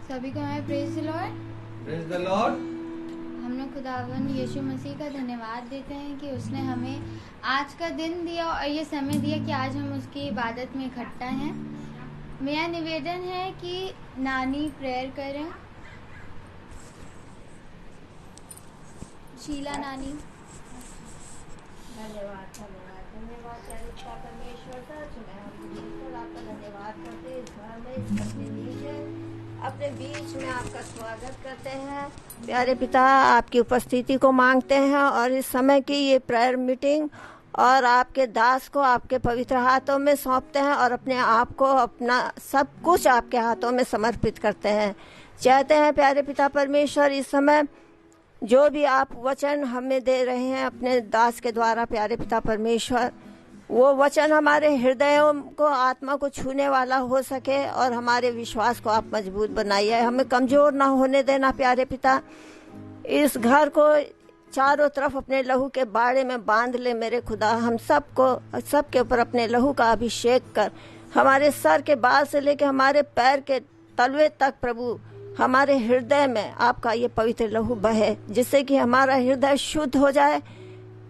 सभी को हमारे praise the Lord. Praise the Lord. हम लोग खुदावंद यीशु मसीह का धन्यवाद देते हैं कि उसने हमें आज का दिन दिया और ये समय दिया कि आज हम उसकी इबादत में इकट्ठा हैं। मेरा निवेदन है कि नानी प्रेयर करें। शीला नानी। धन्यवाद धन्यवाद धन्यवाद प्यारे पिता परमेश्वर सच में हम बिल्कुल आपका धन्यवाद करते हैं। इस घर में अपने बीच में आपका स्वागत करते हैं। प्यारे पिता आपकी उपस्थिति को मांगते हैं और इस समय की ये प्रेयर मीटिंग और आपके दास को आपके पवित्र हाथों में सौंपते हैं और अपने आप को अपना सब कुछ आपके हाथों में समर्पित करते हैं। चाहते हैं प्यारे पिता परमेश्वर इस समय जो भी आप वचन हमें दे रहे हैं अपने दास के द्वारा प्यारे पिता परमेश्वर, वो वचन हमारे हृदयों को आत्मा को छूने वाला हो सके और हमारे विश्वास को आप मजबूत बनाइए। हमें कमजोर ना होने देना प्यारे पिता। इस घर को चारों तरफ अपने लहू के बाड़े में बांध ले मेरे खुदा। हम सबके ऊपर अपने लहू का अभिषेक कर हमारे सर के बाल से लेकर हमारे पैर के तलवे तक प्रभु हमारे हृदय में आपका ये पवित्र लहू बहे, जिससे कि हमारा हृदय शुद्ध हो जाए,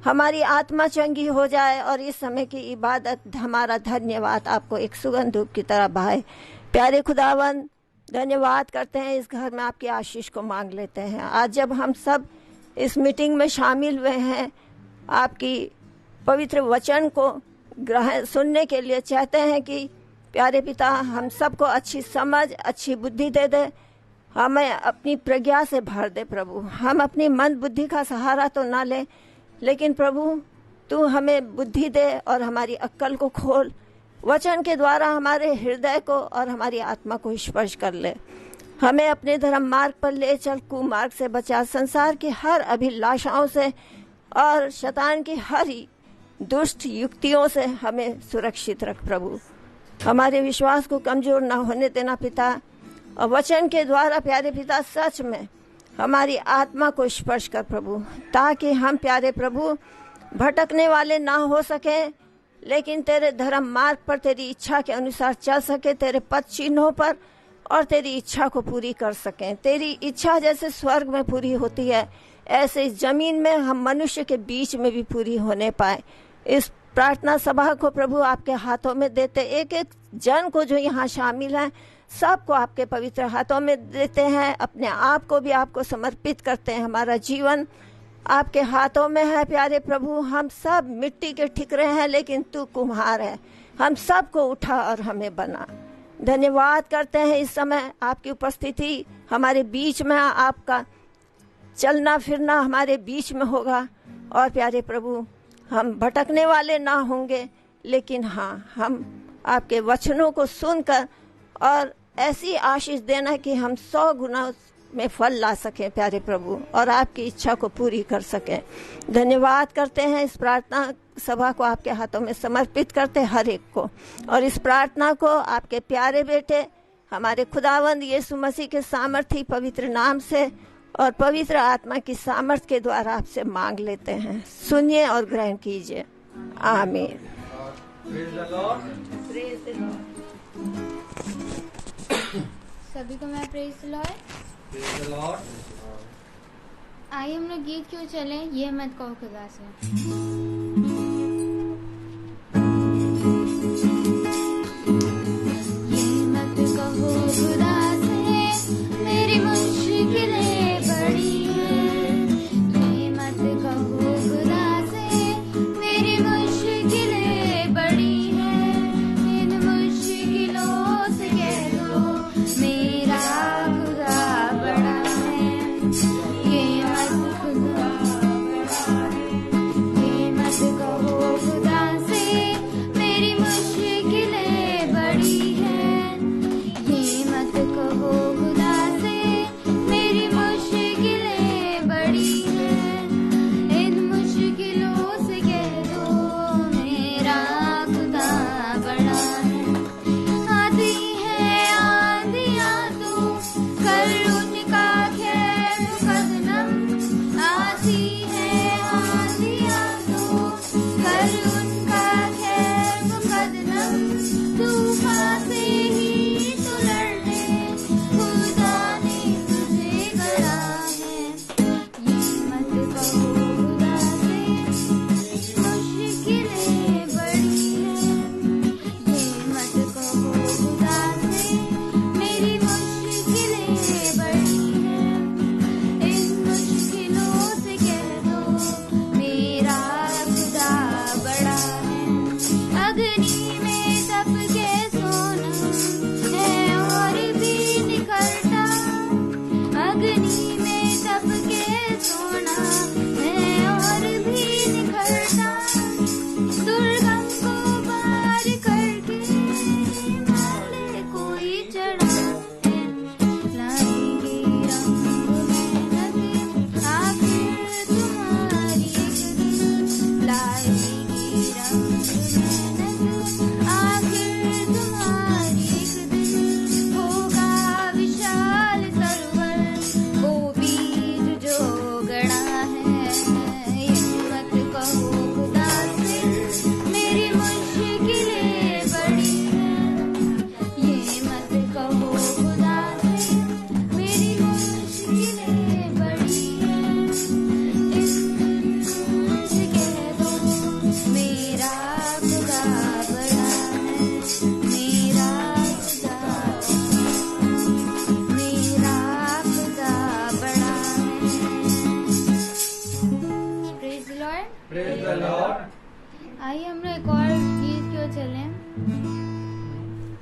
हमारी आत्मा चंगी हो जाए और इस समय की इबादत हमारा धन्यवाद आपको एक सुगंध धूप की तरह बहाए। प्यारे खुदावन धन्यवाद करते हैं। इस घर में आपकी आशीष को मांग लेते हैं। आज जब हम सब इस मीटिंग में शामिल हुए हैं आपकी पवित्र वचन को ग्रहण सुनने के लिए, चाहते हैं कि प्यारे पिता हम सबको अच्छी समझ अच्छी बुद्धि दे दे, हमें अपनी प्रज्ञा से भर दे प्रभु। हम अपनी मन बुद्धि का सहारा तो ना लें, लेकिन प्रभु तू हमें बुद्धि दे और हमारी अक्ल को खोल, वचन के द्वारा हमारे हृदय को और हमारी आत्मा को स्पर्श कर ले। हमें अपने धर्म मार्ग पर ले चल, कुमार्ग से बचा, संसार की हर अभिलाषाओं से और शैतान की हर दुष्ट युक्तियों से हमें सुरक्षित रख प्रभु। हमारे विश्वास को कमजोर ना होने देना पिता, और वचन के द्वारा प्यारे पिता सच में हमारी आत्मा को स्पर्श कर प्रभु, ताकि हम प्यारे प्रभु भटकने वाले ना हो सके, लेकिन तेरे धर्म मार्ग पर तेरी इच्छा के अनुसार चल सके, तेरे पद चिन्हों पर और तेरी इच्छा को पूरी कर सकें। तेरी इच्छा जैसे स्वर्ग में पूरी होती है, ऐसे इस जमीन में हम मनुष्य के बीच में भी पूरी होने पाए। इस प्रार्थना सभा को प्रभु आपके हाथों में देते, एक एक जन को जो यहाँ शामिल है सबको आपके पवित्र हाथों में देते हैं। अपने आप को भी आपको समर्पित करते हैं। हमारा जीवन आपके हाथों में है प्यारे प्रभु। हम सब मिट्टी के ठिकरे हैं, लेकिन तू कुम्हार है। हम सबको उठा और हमें बना। धन्यवाद करते हैं इस समय आपकी उपस्थिति हमारे बीच में, आपका चलना फिरना हमारे बीच में होगा और प्यारे प्रभु हम भटकने वाले ना होंगे, लेकिन हाँ हम आपके वचनों को सुनकर और ऐसी आशीष देना कि हम 100 गुना में फल ला सकें प्यारे प्रभु, और आपकी इच्छा को पूरी कर सकें। धन्यवाद करते हैं। इस प्रार्थना सभा को आपके हाथों में समर्पित करते हर एक को, और इस प्रार्थना को आपके प्यारे बेटे हमारे खुदावंद यीशु मसीह के सामर्थी पवित्र नाम से और पवित्र आत्मा की सामर्थ के द्वारा आपसे मांग लेते हैं। सुनिए और ग्रहण कीजिए। आमीन। सभी को मैं प्रेज द लॉर्ड। आइए हम लोग गीत क्यों चले, ये मत कहो खुदा से। ये मत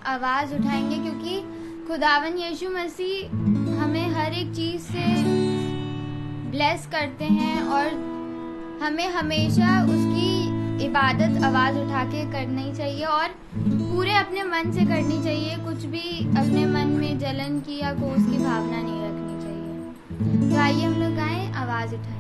आवाज उठाएंगे, क्योंकि खुदावन यीशु मसीह हमें हर एक चीज से ब्लेस करते हैं और हमें हमेशा उसकी इबादत आवाज उठा के करनी चाहिए और पूरे अपने मन से करनी चाहिए। कुछ भी अपने मन में जलन की या कोस की भावना नहीं रखनी चाहिए। तो आइए हम लोग गाएं, आवाज उठाएंगे।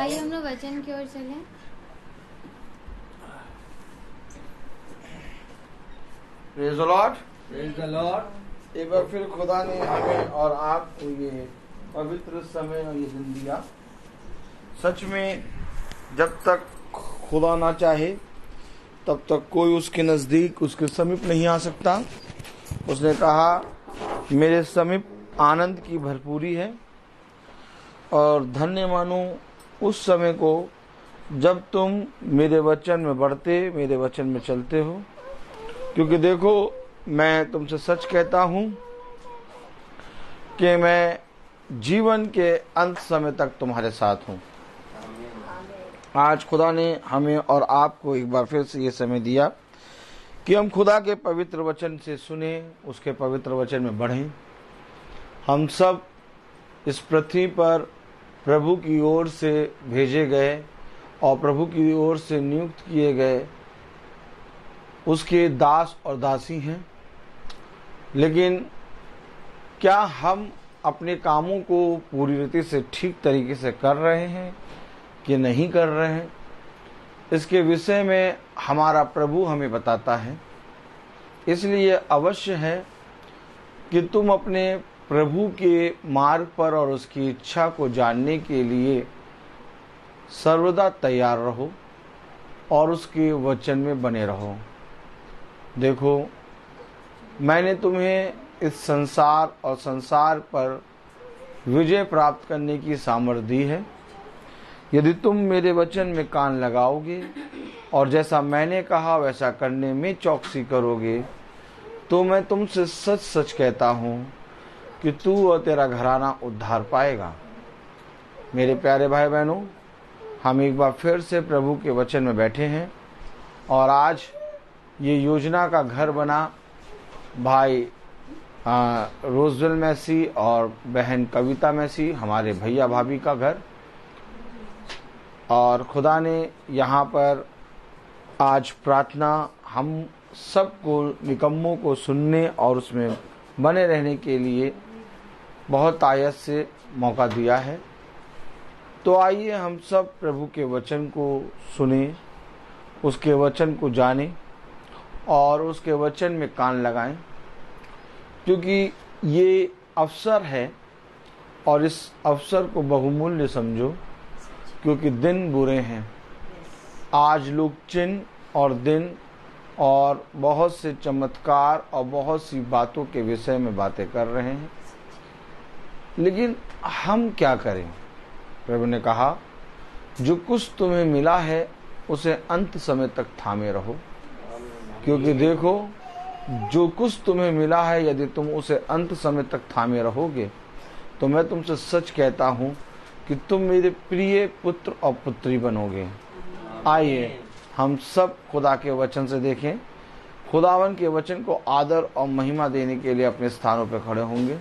आइए हम लोग वचन की ओर चलें। Praise the Lord. Praise the Lord. एक बार फिर खुदा ने हमें और आपको ये पवित्र समय और ये दिन दिया। सच में जब तक खुदा ना चाहे तब तक कोई उसके नज़दीक, उसके समीप नहीं आ सकता। उसने कहा मेरे समीप आनंद की भरपूरी है और धन्य मानो उस समय को जब तुम मेरे वचन में बढ़ते, मेरे वचन में चलते हो। क्योंकि देखो, मैं तुमसे सच कहता हूँ कि मैं जीवन के अंत समय तक तुम्हारे साथ हूँ। आज खुदा ने हमें और आपको एक बार फिर से ये समय दिया कि हम खुदा के पवित्र वचन से सुने, उसके पवित्र वचन में बढ़ें। हम सब इस पृथ्वी पर प्रभु की ओर से भेजे गए और प्रभु की ओर से नियुक्त किए गए उसके दास और दासी हैं। लेकिन क्या हम अपने कामों को पूरी रीति से ठीक तरीके से कर रहे हैं कि नहीं कर रहे हैं, इसके विषय में हमारा प्रभु हमें बताता है। इसलिए अवश्य है कि तुम अपने प्रभु के मार्ग पर और उसकी इच्छा को जानने के लिए सर्वदा तैयार रहो और उसके वचन में बने रहो। देखो, मैंने तुम्हें इस संसार और संसार पर विजय प्राप्त करने की सामर्थ्य दी है यदि तुम मेरे वचन में कान लगाओगे और जैसा मैंने कहा वैसा करने में चौकसी करोगे, तो मैं तुमसे सच सच कहता हूँ कि तू और तेरा घराना उद्धार पाएगा। मेरे प्यारे भाई बहनों, हम एक बार फिर से प्रभु के वचन में बैठे हैं और आज ये योजना का घर बना भाई रोजवेल मैसी और बहन कविता मैसी, हमारे भैया भाभी का घर। और खुदा ने यहाँ पर आज प्रार्थना हम सबको, निकम्मों को सुनने और उसमें बने रहने के लिए बहुत आयत से मौका दिया है। तो आइए हम सब प्रभु के वचन को सुने, उसके वचन को जानें और उसके वचन में कान लगाएं, क्योंकि ये अवसर है और इस अवसर को बहुमूल्य समझो, क्योंकि दिन बुरे हैं। आज लोग चिन्ह और दिन और बहुत से चमत्कार और बहुत सी बातों के विषय में बातें कर रहे हैं, लेकिन हम क्या करें? प्रभु ने कहा जो कुछ तुम्हें मिला है उसे अंत समय तक थामे रहो, क्योंकि देखो जो कुछ तुम्हें मिला है यदि तुम उसे अंत समय तक थामे रहोगे तो मैं तुमसे सच कहता हूँ कि तुम मेरे प्रिय पुत्र और पुत्री बनोगे। आइए हम सब खुदा के वचन से देखें। खुदावन के वचन को आदर और महिमा देने के लिए अपने स्थानों पर खड़े होंगे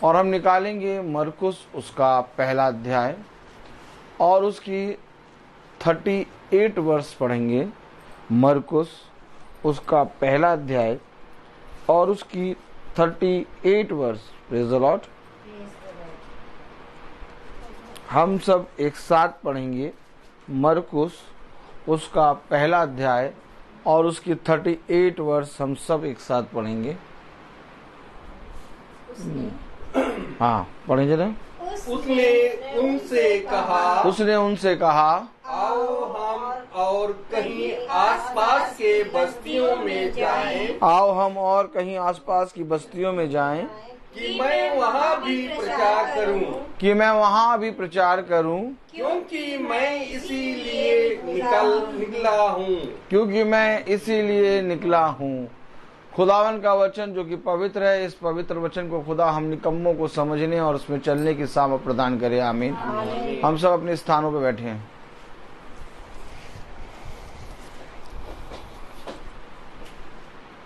और हम निकालेंगे मरकुस उसका पहला अध्याय और उसकी 38 वर्ष पढ़ेंगे। मरकुस उसका पहला अध्याय और उसकी 38 वर्ष। Praise the Lord. हम सब एक साथ पढ़ेंगे मरकुस उसका पहला अध्याय और उसकी 38 वर्ष हम सब एक साथ पढ़ेंगे। हाँ, पढ़ें जरा। उसने उनसे कहा आओ हम और कहीं आसपास के बस्तियों में जाएं। आओ हम और कहीं आसपास की बस्तियों में जाएं कि मैं वहाँ भी प्रचार करूं। क्योंकि मैं इसीलिए निकला हूँ। खुदावन का वचन जो कि पवित्र है, इस पवित्र वचन को खुदा हम निकम्मों को समझने और उसमें चलने की सामर्थ प्रदान करे। आमीन। हम सब अपने स्थानों पर बैठे हैं।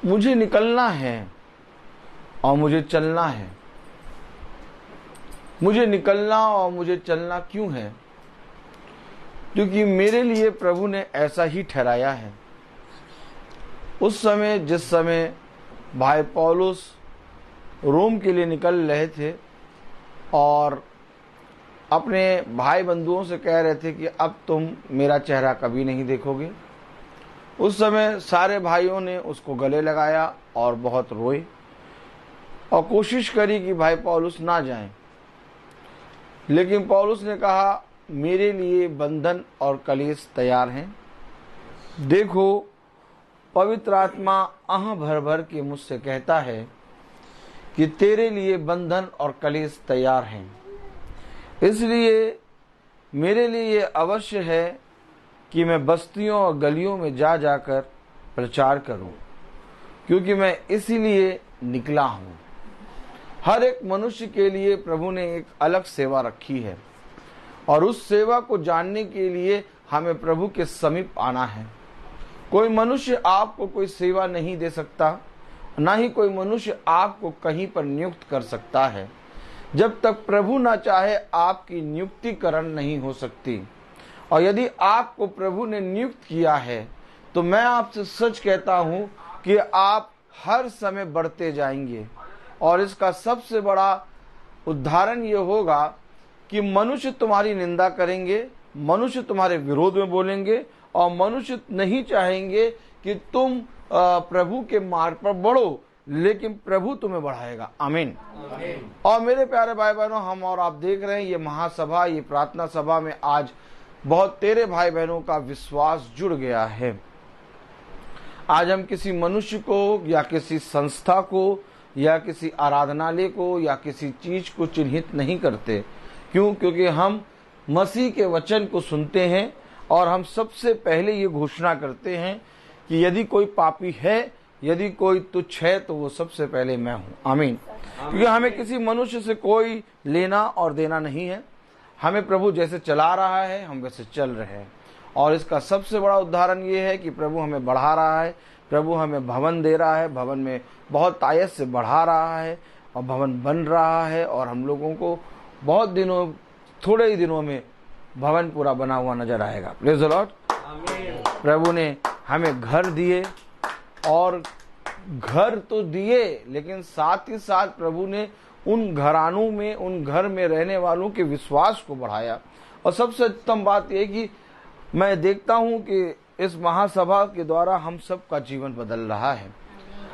मुझे निकलना है और मुझे चलना है। मुझे निकलना और मुझे चलना क्यों है? क्योंकि मेरे लिए प्रभु ने ऐसा ही ठहराया है। उस समय जिस समय भाई पौलुस रोम के लिए निकल रहे थे और अपने भाई बंधुओं से कह रहे थे कि अब तुम मेरा चेहरा कभी नहीं देखोगे। उस समय सारे भाइयों ने उसको गले लगाया और बहुत रोए और कोशिश करी कि भाई पौलुस ना जाएं। लेकिन पौलुस ने कहा, मेरे लिए बंधन और कलेश तैयार हैं। देखो, पवित्र आत्मा आह भर भर के मुझसे कहता है कि तेरे लिए बंधन और कलेश तैयार हैं। इसलिए मेरे लिए ये अवश्य है कि मैं बस्तियों और गलियों में जा जाकर प्रचार करूं, क्योंकि मैं इसीलिए निकला हूं। हर एक मनुष्य के लिए प्रभु ने एक अलग सेवा रखी है और उस सेवा को जानने के लिए हमें प्रभु के समीप आना है। कोई मनुष्य आपको कोई सेवा नहीं दे सकता, ना ही कोई मनुष्य आपको कहीं पर नियुक्त कर सकता है। जब तक प्रभु ना चाहे आपकी नियुक्तिकरण नहीं हो सकती। और यदि आपको प्रभु ने नियुक्त किया है तो मैं आपसे सच कहता हूं कि आप हर समय बढ़ते जाएंगे। और इसका सबसे बड़ा उदाहरण ये होगा कि मनुष्य तुम्हारी निंदा करेंगे, मनुष्य तुम्हारे विरोध में बोलेंगे और मनुष्य नहीं चाहेंगे कि तुम प्रभु के मार्ग पर बढ़ो, लेकिन प्रभु तुम्हें बढ़ाएगा। आमीन। और मेरे प्यारे भाई बहनों, हम और आप देख रहे हैं ये महासभा, ये प्रार्थना सभा में आज बहुत तेरे भाई बहनों का विश्वास जुड़ गया है। आज हम किसी मनुष्य को या किसी संस्था को या किसी आराधनालय को या किसी चीज को चिन्हित नहीं करते। क्यों? क्योंकि हम मसीह के वचन को सुनते हैं और हम सबसे पहले ये घोषणा करते हैं कि यदि कोई पापी है, यदि कोई तुच्छ है, तो वो सबसे पहले मैं हूं। आमीन। क्योंकि हमें किसी मनुष्य से कोई लेना और देना नहीं है। हमें प्रभु जैसे चला रहा है हम वैसे चल रहे हैं। और इसका सबसे बड़ा उदाहरण ये है कि प्रभु हमें बढ़ा रहा है, प्रभु हमें भवन दे रहा है, भवन में बहुत तायत से बढ़ा रहा है और भवन बन रहा है। और हम लोगों को बहुत दिनों, थोड़े ही दिनों में भवन पूरा बना हुआ नजर आएगा। Praise the Lord. प्रभु ने हमें घर दिए और घर तो दिए, लेकिन साथ ही साथ प्रभु ने उन घरानों में, उन घर में रहने वालों के विश्वास को बढ़ाया। और सबसे उत्तम बात यह कि मैं देखता हूं कि इस महासभा के द्वारा हम सब का जीवन बदल रहा है।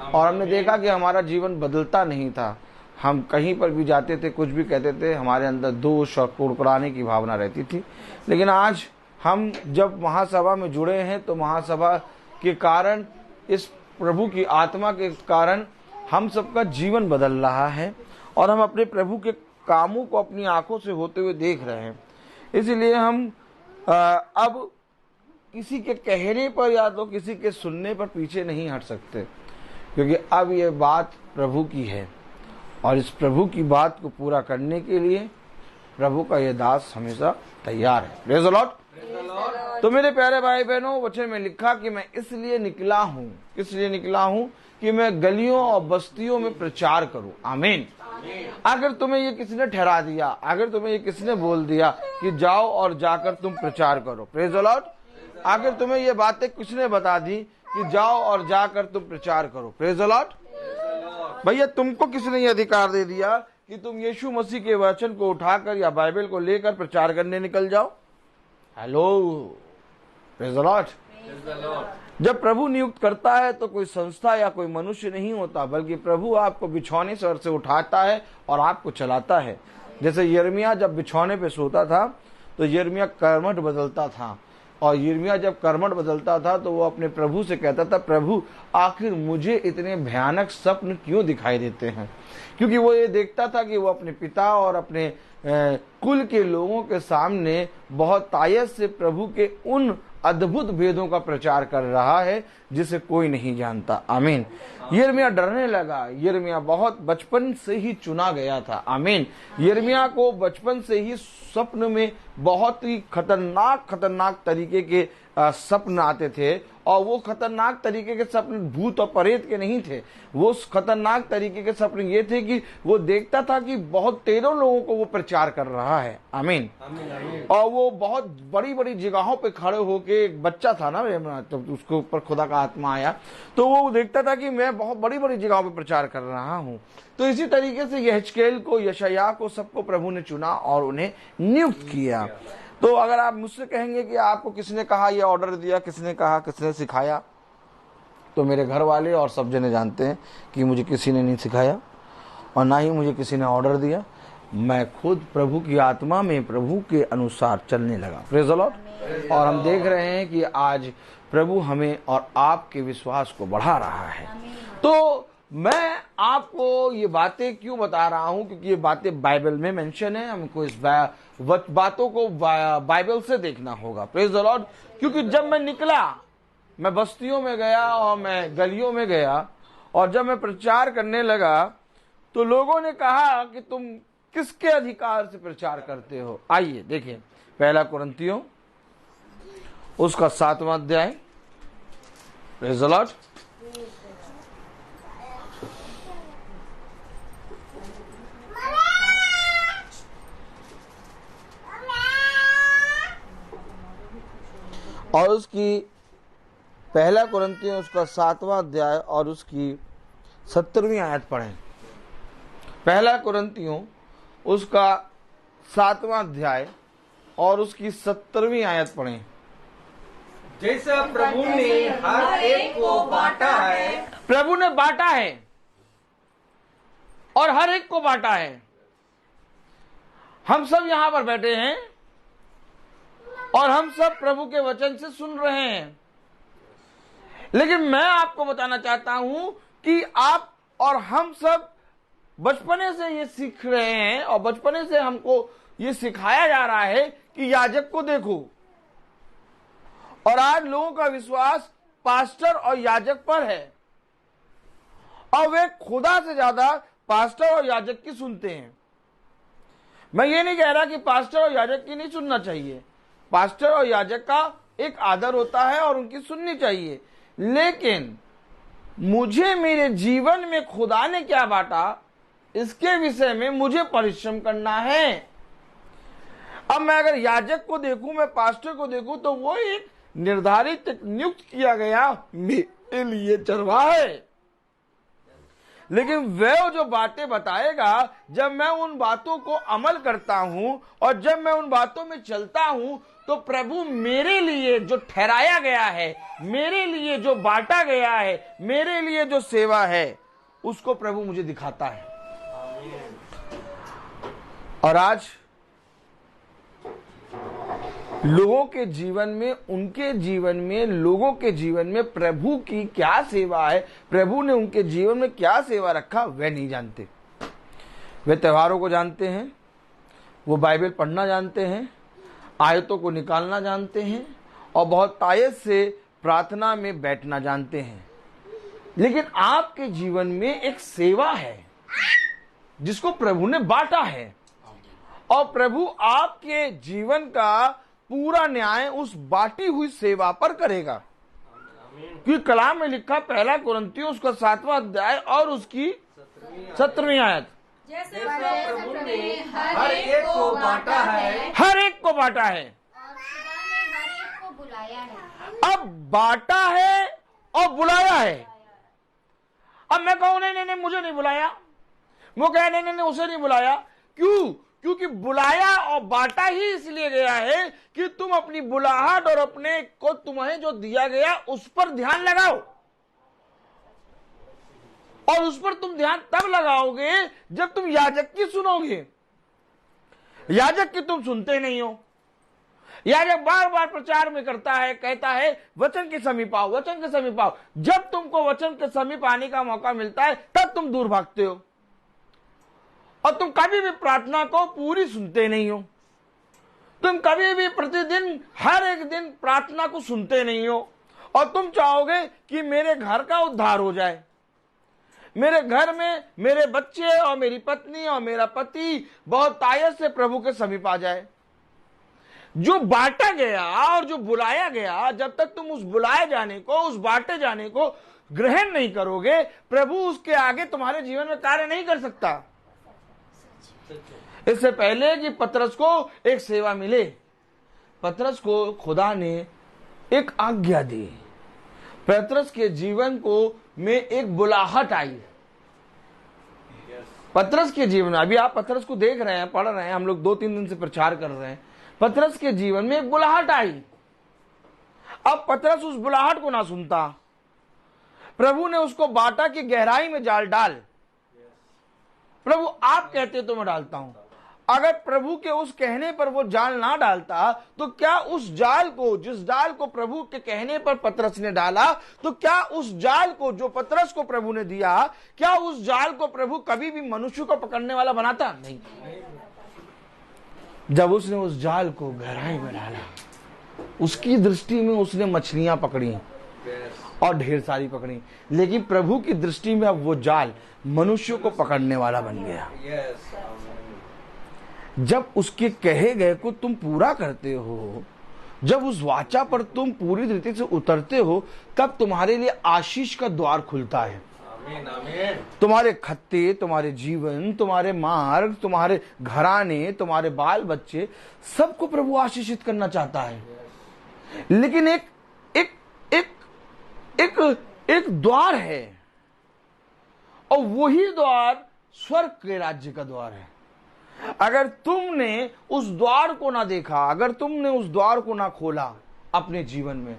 और हमने देखा कि हमारा जीवन बदलता नहीं था। हम कहीं पर भी जाते थे, कुछ भी कहते थे, हमारे अंदर दोष और कुड़कुड़ाने की भावना रहती थी। लेकिन आज हम जब महासभा में जुड़े हैं तो महासभा के कारण, इस प्रभु की आत्मा के कारण हम सबका जीवन बदल रहा है और हम अपने प्रभु के कामों को अपनी आंखों से होते हुए देख रहे हैं। इसलिए हम अब किसी के कहने पर या तो किसी के सुनने पर पीछे नहीं हट सकते, क्योंकि अब ये बात प्रभु की है और इस प्रभु की बात को पूरा करने के लिए प्रभु का ये दास हमेशा तैयार है। Praise the Lord. तो मेरे प्यारे भाई बहनों, वचन में लिखा कि मैं इसलिए निकला हूं, इसलिए निकला हूं कि मैं गलियों और बस्तियों में प्रचार करूं। आमीन। अगर तुम्हें ये किसने ठहरा दिया, अगर तुम्हें ये किसने बोल दिया कि जाओ और जाकर तुम प्रचार करो, प्रेज़ द लॉर्ड। अगर तुम्हें ये बातें किसने बता दी कि जाओ और जाकर तुम प्रचार करो, प्रेज़ द लॉर्ड। भैया, तुमको किसने ये अधिकार दे दिया कि तुम यीशु मसीह के वचन को उठाकर या बाइबल को लेकर प्रचार करने निकल जाओ? Hello, praise the Lord. जब प्रभु नियुक्त करता है तो कोई संस्था या कोई मनुष्य नहीं होता, बल्कि प्रभु आपको बिछौने सर से उठाता है और आपको चलाता है। जैसे यिर्मयाह जब बिछौने पे सोता था तो यिर्मयाह कर्मठ बदलता था, और यिर्मयाह जब कर्मठ बदलता था तो वो अपने प्रभु से कहता था, प्रभु आखिर मुझे इतने भयानक स्वप्न क्यों दिखाई देते हैं? क्योंकि वो ये देखता था कि वो अपने पिता और अपने कुल के लोगों के सामने बहुत तायत से प्रभु के उन अद्भुत भेदों का प्रचार कर रहा है जिसे कोई नहीं जानता। आमीन। यिर्मयाह डरने लगा। यिर्मयाह बहुत बचपन से ही चुना गया था। आमीन। यिर्मयाह को बचपन से ही स्वप्न में बहुत ही खतरनाक तरीके के सपन आते थे, और वो खतरनाक तरीके के सपने भूत और प्रेत के नहीं थे। वो खतरनाक तरीके के सपने ये थे कि वो देखता था कि बहुत 13 लोगों को वो प्रचार कर रहा है। आमीन। और वो बहुत बड़ी बड़ी जगहों पे खड़े होके, एक बच्चा था ना जब उसके ऊपर खुदा का आत्मा आया, तो वो देखता था कि मैं बहुत बड़ी बड़ी जगहों पे प्रचार कर रहा हूँ। तो इसी तरीके से यहेजकेल को, यशायाह को, सबको प्रभु ने चुना और उन्हें नियुक्त किया। तो अगर आप मुझसे कहेंगे कि आपको किसने कहा, ये ऑर्डर दिया, किसने कहा, किसने सिखाया, तो मेरे घर वाले और सब जने जानते हैं कि मुझे किसी ने नहीं सिखाया और ना ही मुझे किसी ने ऑर्डर दिया। मैं खुद प्रभु की आत्मा में प्रभु के अनुसार चलने लगा। Praise the Lord. और हम देख रहे हैं कि आज प्रभु हमें और आपके विश्वास को बढ़ा रहा है। तो मैं आपको ये बातें क्यों बता रहा हूं, क्योंकि ये बातें बाइबल में मेंशन है। हमको इस बातों को बाइबल से देखना होगा। Praise the Lord. क्योंकि जब मैं निकला, मैं बस्तियों में गया और मैं गलियों में गया, और जब मैं प्रचार करने लगा तो लोगों ने कहा कि तुम किसके अधिकार से प्रचार करते हो। आइए देखिए, पहला कुरिन्थियों उसका 7वां अध्याय। Praise the Lord. और उसकी पहला कुरिन्थियों उसका 7वां अध्याय और उसकी 17वीं आयत पढ़ें। पहला कुरिन्थियों उसका 7वां अध्याय और उसकी 17वीं आयत पढ़ें। जैसा प्रभु ने हर एक को बांटा है, प्रभु ने बांटा है और हर एक को बांटा है। हम सब यहां पर बैठे हैं और हम सब प्रभु के वचन से सुन रहे हैं, लेकिन मैं आपको बताना चाहता हूं कि आप और हम सब बचपने से ये सीख रहे हैं और बचपने से हमको ये सिखाया जा रहा है कि याजक को देखो। और आज लोगों का विश्वास पास्टर और याजक पर है और वे खुदा से ज्यादा पास्टर और याजक की सुनते हैं। मैं ये नहीं कह रहा कि पास्टर और याजक की नहीं सुनना चाहिए। पास्टर और याजक का एक आदर होता है और उनकी सुननी चाहिए, लेकिन मुझे मेरे जीवन में खुदा ने क्या बांटा, इसके विषय में मुझे परिश्रम करना है। अब मैं अगर याजक को देखूं, मैं पास्टर को देखूं, तो वो एक निर्धारित, नियुक्त किया गया मेरे लिए चरवाहा है। लेकिन वह जो बातें बताएगा, जब मैं उन बातों को अमल करता हूं और जब मैं उन बातों में चलता हूं, तो प्रभु मेरे लिए जो ठहराया गया है, मेरे लिए जो बांटा गया है, मेरे लिए जो सेवा है, उसको प्रभु मुझे दिखाता है। और आज लोगों के जीवन में, उनके जीवन में, लोगों के जीवन में प्रभु की क्या सेवा है, प्रभु ने उनके जीवन में क्या सेवा रखा, वे नहीं जानते। वे त्योहारों को जानते हैं, वो बाइबल पढ़ना जानते हैं, आयतों को निकालना जानते हैं और बहुत तायत से प्रार्थना में बैठना जानते हैं। लेकिन आपके जीवन में एक सेवा है जिसको प्रभु ने बांटा है, और प्रभु आपके जीवन का पूरा न्याय उस बांटी हुई सेवा पर करेगा। क्योंकि कलाम में लिखा, पहला कुरिन्थियों उसका 7वां अध्याय और उसकी 17वीं आयत, जैसे प्रभु ने हर एक को बांटा है, हर एक को बांटा है और खुदा ने हर एक को बुलाया है। अब बांटा है और बुलाया है। अब मैं कहूं नहीं नहीं नहीं, मुझे नहीं बुलाया, वो कहे नहीं नहीं नहीं, उसे नहीं बुलाया। क्यों? क्योंकि बुलाया और बांटा ही इसलिए गया है कि तुम अपनी बुलाहट और अपने को तुम्हें जो दिया गया उस पर ध्यान लगाओ, और उस पर तुम ध्यान तब लगाओगे जब तुम याजक की सुनोगे। याजक की तुम सुनते नहीं हो। याजक बार बार प्रचार में करता है, कहता है वचन के समीप आओ, वचन के समीप आओ। जब तुमको वचन के समीप आने का मौका मिलता है तब तुम दूर भागते हो और तुम कभी भी प्रार्थना को पूरी सुनते नहीं हो। तुम कभी भी प्रतिदिन हर एक दिन प्रार्थना को सुनते नहीं हो और तुम चाहोगे कि मेरे घर का उद्धार हो जाए, मेरे घर में मेरे बच्चे और मेरी पत्नी और मेरा पति बहुत तायत से प्रभु के समीप आ जाए। जो बांटा गया और जो बुलाया गया, जब तक तुम उस बुलाए जाने को, उस बांटे जाने को ग्रहण नहीं करोगे, प्रभु उसके आगे तुम्हारे जीवन में कार्य नहीं कर सकता। इससे पहले कि पतरस को एक सेवा मिले, पतरस को खुदा ने एक आज्ञा दी, पतरस के जीवन को में एक बुलाहट आई। पतरस के जीवन में, अभी आप पतरस को देख रहे हैं, पढ़ रहे हैं, हम लोग 2-3 दिन से प्रचार कर रहे हैं, पतरस के जीवन में एक बुलाहट आई। अब पतरस उस बुलाहट को ना सुनता, प्रभु ने उसको बाटा की गहराई में जाल डाल। प्रभु आप कहते तो मैं डालता हूं। अगर प्रभु के उस कहने पर वो जाल ना डालता तो क्या उस जाल को, जिस जाल को प्रभु के कहने पर पतरस ने डाला, तो क्या उस जाल को जो पतरस को प्रभु ने दिया, क्या उस जाल को प्रभु कभी भी मनुष्य को पकड़ने वाला बनाता? नहीं। जब उसने उस जाल को गहराई में डाला, उसकी दृष्टि में उसने मछलियां पकड़ी और ढेर सारी पकड़ी, लेकिन प्रभु की दृष्टि में अब वो जाल मनुष्य को पकड़ने वाला बन गया। जब उसके कहे गए को तुम पूरा करते हो, जब उस वाचा पर तुम पूरी रीति से उतरते हो, तब तुम्हारे लिए आशीष का द्वार खुलता है। आमीन, आमीन। तुम्हारे खत्ते, तुम्हारे जीवन, तुम्हारे मार्ग, तुम्हारे घराने, तुम्हारे बाल बच्चे, सबको प्रभु आशीषित करना चाहता है। लेकिन एक एक एक एक एक द्वार है, और वही द्वार स्वर्ग के राज्य का द्वार है। अगर तुमने उस द्वार को ना देखा, अगर तुमने उस द्वार को ना खोला अपने जीवन में,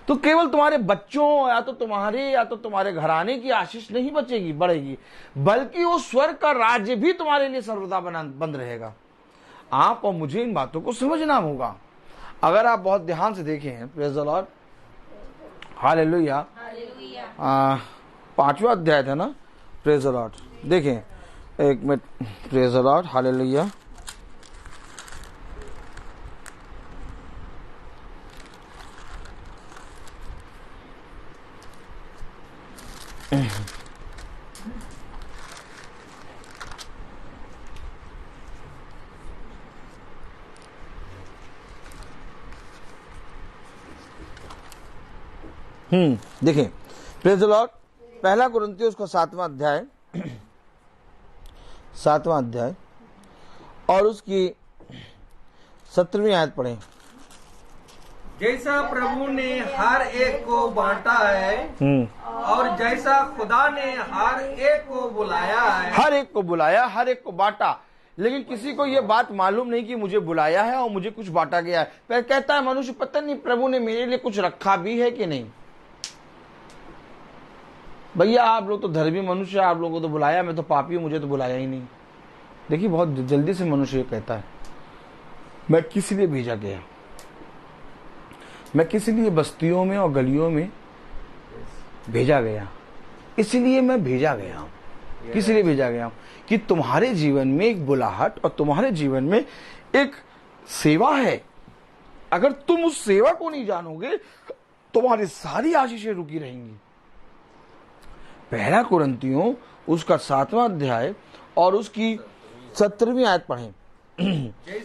तो केवल तुम्हारे बच्चों या तो तुम्हारे घराने की आशीष नहीं बचेगी, बढ़ेगी, बल्कि वो स्वर्ग का राज्य भी तुम्हारे लिए सर्वदा बंद रहेगा। आप और मुझे इन बातों को समझना होगा। अगर आप बहुत ध्यान से देखें, प्रेज़ द लॉर्ड, हालेलुया, 5वां अध्याय था ना, प्रेज़ द लॉर्ड, देखें एक minute, praise the Lord, hallelujah. देखें, प्रेज़ द लॉर्ड, 1 कुरिन्थियों उसका 7वां अध्याय और उसकी 17वीं आयत पढ़ें। जैसा प्रभु ने हर एक को बांटा है और जैसा खुदा ने हर एक को बुलाया है, हर एक को बुलाया, हर एक को बांटा, लेकिन किसी को यह बात मालूम नहीं कि मुझे बुलाया है और मुझे कुछ बांटा गया है। फिर कहता है मनुष्य, पता नहीं प्रभु ने मेरे लिए कुछ रखा भी है कि नहीं। भैया आप लोग तो धर्मी मनुष्य, आप लोगों को तो बुलाया, मैं तो पापी हूं, मुझे तो बुलाया ही नहीं। देखिए बहुत जल्दी से मनुष्य कहता है, मैं किस लिए भेजा गया, मैं किस लिए बस्तियों में और गलियों में भेजा गया, इसलिए मैं भेजा गया हूं। किस लिए भेजा गया हूं? कि तुम्हारे जीवन में एक बुलाहट और तुम्हारे जीवन में एक सेवा है। अगर तुम उस सेवा को नहीं जानोगे, तुम्हारी सारी आशीषें रुकी रहेंगी। 1 कुरिन्थियों उसका 7वां अध्याय और उसकी 17वीं आयत पढ़ें।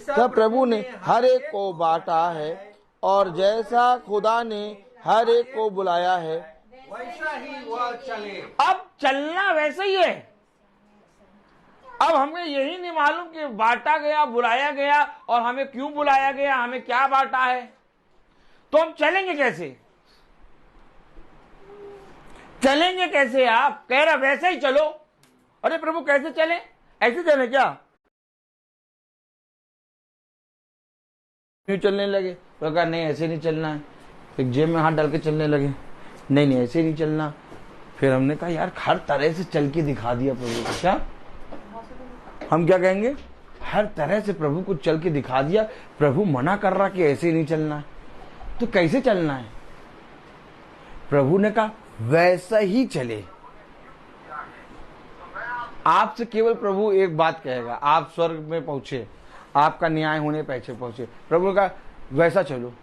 तब प्रभु ने हर एक को बांटा है और जैसा खुदा ने हर एक को बुलाया है, वैसा ही वह चले। अब चलना वैसे ही है। अब हमें यही नहीं मालूम कि बांटा गया, बुलाया गया, और हमें क्यों बुलाया गया, हमें क्या बांटा है, तो हम चलेंगे कैसे? चलेंगे कैसे? आप कह रहे वैसे ही चलो। अरे प्रभु कैसे चले? ऐसे चले क्या? क्यों चलने लगे? तो कहा नहीं ऐसे नहीं चलना है। फिर जेब में हाथ डाल के चलने लगे, नहीं ऐसे नहीं चलना। फिर हमने कहा यार हर तरह से चल के दिखा दिया प्रभु को। क्या हम क्या कहेंगे? हर तरह से प्रभु को चल के दिखा दिया। प्रभु मना कर रहा कि ऐसे नहीं चलना है, तो कैसे चलना है? प्रभु ने कहा वैसा ही चले। आपसे केवल प्रभु एक बात कहेगा, आप स्वर्ग में पहुंचे, आपका न्याय होने पीछे पहुंचे, प्रभु का वैसा चलो,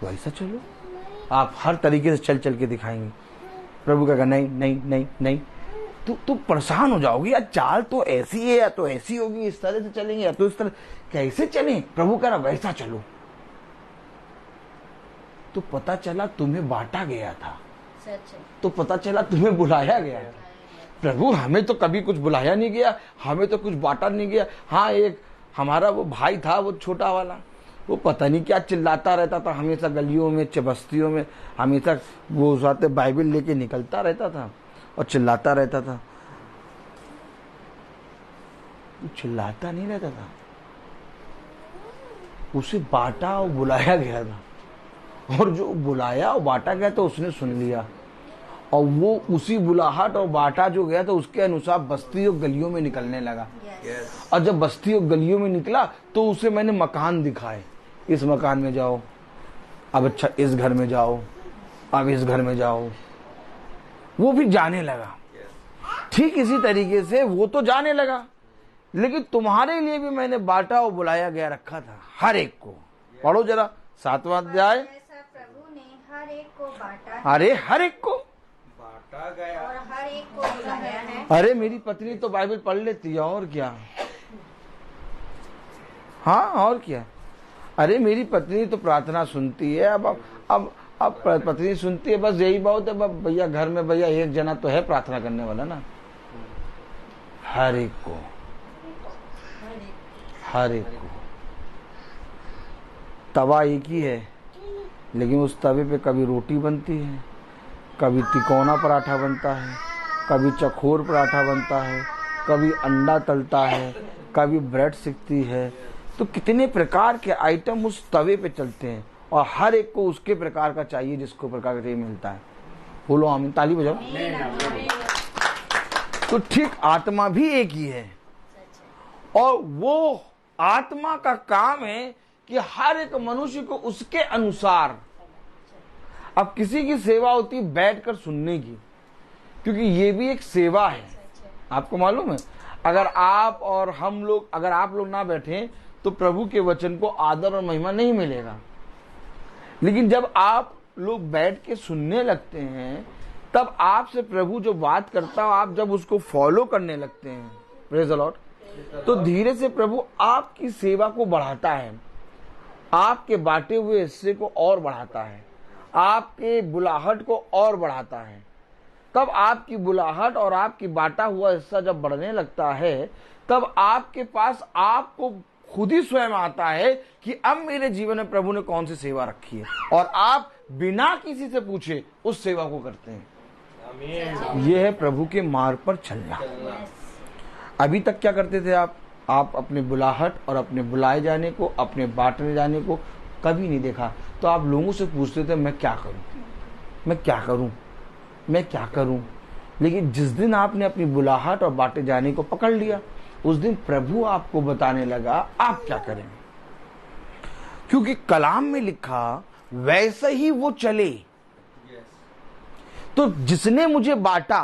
वैसा चलो। आप हर तरीके से चल चल के दिखाएंगे। प्रभु कहेगा नहीं नहीं नहीं नहीं, तू परेशान हो जाओगी, यार चाल तो ऐसी है या तो ऐसी होगी, इस तरह से चलेंगे या तो इस तरह, कैसे चलें? प्रभु कह रहा वैसा चलो। तो पता चला तुम्हें बांटा गया था, तो पता चला तुम्हें बुलाया गया था। प्रभु हमें तो कभी कुछ बुलाया नहीं गया, हमें तो कुछ बांटा नहीं गया। हाँ, एक हमारा वो भाई था, वो छोटा वाला, वो पता नहीं क्या चिल्लाता रहता था हमेशा, गलियों में बस्तियों में हमेशा वो जाते बाइबल लेके निकलता रहता था और चिल्लाता रहता था। वो चिल्लाता नहीं रहता था, उसे बांटा और बुलाया गया था, और जो बुलाया और बांटा गया तो उसने सुन लिया, और वो उसी बुलाहट और बांटा जो गया था उसके अनुसार बस्ती और गलियों में निकलने लगा। और जब बस्ती और गलियों में निकला तो उसे मैंने मकान दिखाए, इस मकान में जाओ, अब अच्छा इस घर में जाओ, अब इस घर में जाओ। वो भी जाने लगा। ठीक इसी तरीके से वो तो जाने लगा, लेकिन तुम्हारे लिए भी मैंने बांटा और बुलाया गया रखा था, हर एक को। पढ़ो जरा 7वां अध्याय। प्रभु ने हर एक को बांटा, अरे हर एक को बांटा गया और हर एक को बुलाया है। अरे मेरी पत्नी तो बाइबल पढ़ लेती है, और क्या। हाँ, और क्या। अरे मेरी पत्नी तो प्रार्थना सुनती है। अब पत्नी सुनती है, बस यही बहुत है। भैया घर में भैया एक जना तो है प्रार्थना करने वाला ना। हर एक को, हर एक को। तवा एक ही है, लेकिन उस तवे पे कभी रोटी बनती है, कभी तिकोना पराठा बनता है, कभी चकोर पराठा बनता है, कभी अंडा तलता है, कभी ब्रेड सिकती है। तो कितने प्रकार के आइटम उस तवे पे चलते हैं, और हर एक को उसके प्रकार का चाहिए, जिसको प्रकार का चाहिए मिलता है। बोलो आमीन, ताली बजाओ। तो ठीक आत्मा भी एक ही है, और वो आत्मा का काम है कि हर एक मनुष्य को उसके अनुसार। अब किसी की सेवा होती है बैठकर सुनने की, क्योंकि ये भी एक सेवा है। आपको मालूम है, अगर आप और हम लोग, अगर आप लोग ना बैठे तो प्रभु के वचन को आदर और महिमा नहीं मिलेगा। लेकिन जब आप लोग बैठ के सुनने लगते हैं, तब आपसे प्रभु जो बात करता है, आप जब उसको फॉलो करने लगते हैं, प्रेज द लॉर्ड, तो धीरे से प्रभु आपकी सेवा को बढ़ाता है, आपके बांटे हुए हिस्से को और बढ़ाता है, आपके बुलाहट को और बढ़ाता है। तब आपकी बुलाहट और आपकी बांटा हुआ हिस्सा जब बढ़ने लगता है, तब आपके पास आपको खुद ही स्वयं आता है कि अब मेरे जीवन में प्रभु ने कौन सी सेवा रखी है, और आप बिना किसी से पूछे उस सेवा को करते हैं। यह है प्रभु के मार्ग पर चलना। अभी तक क्या करते थे आप अपने बुलाहट और अपने बुलाए जाने को, अपने बांटने जाने को कभी नहीं देखा। तो आप लोगों से पूछते थे मैं क्या करूं, मैं क्या करूं, मैं क्या करूं। लेकिन जिस दिन आपने अपनी बुलाहट और बांटे जाने को पकड़ लिया, उस दिन प्रभु आपको बताने लगा आप क्या करें, क्योंकि कलाम में लिखा वैसे ही वो चले। तो जिसने मुझे बांटा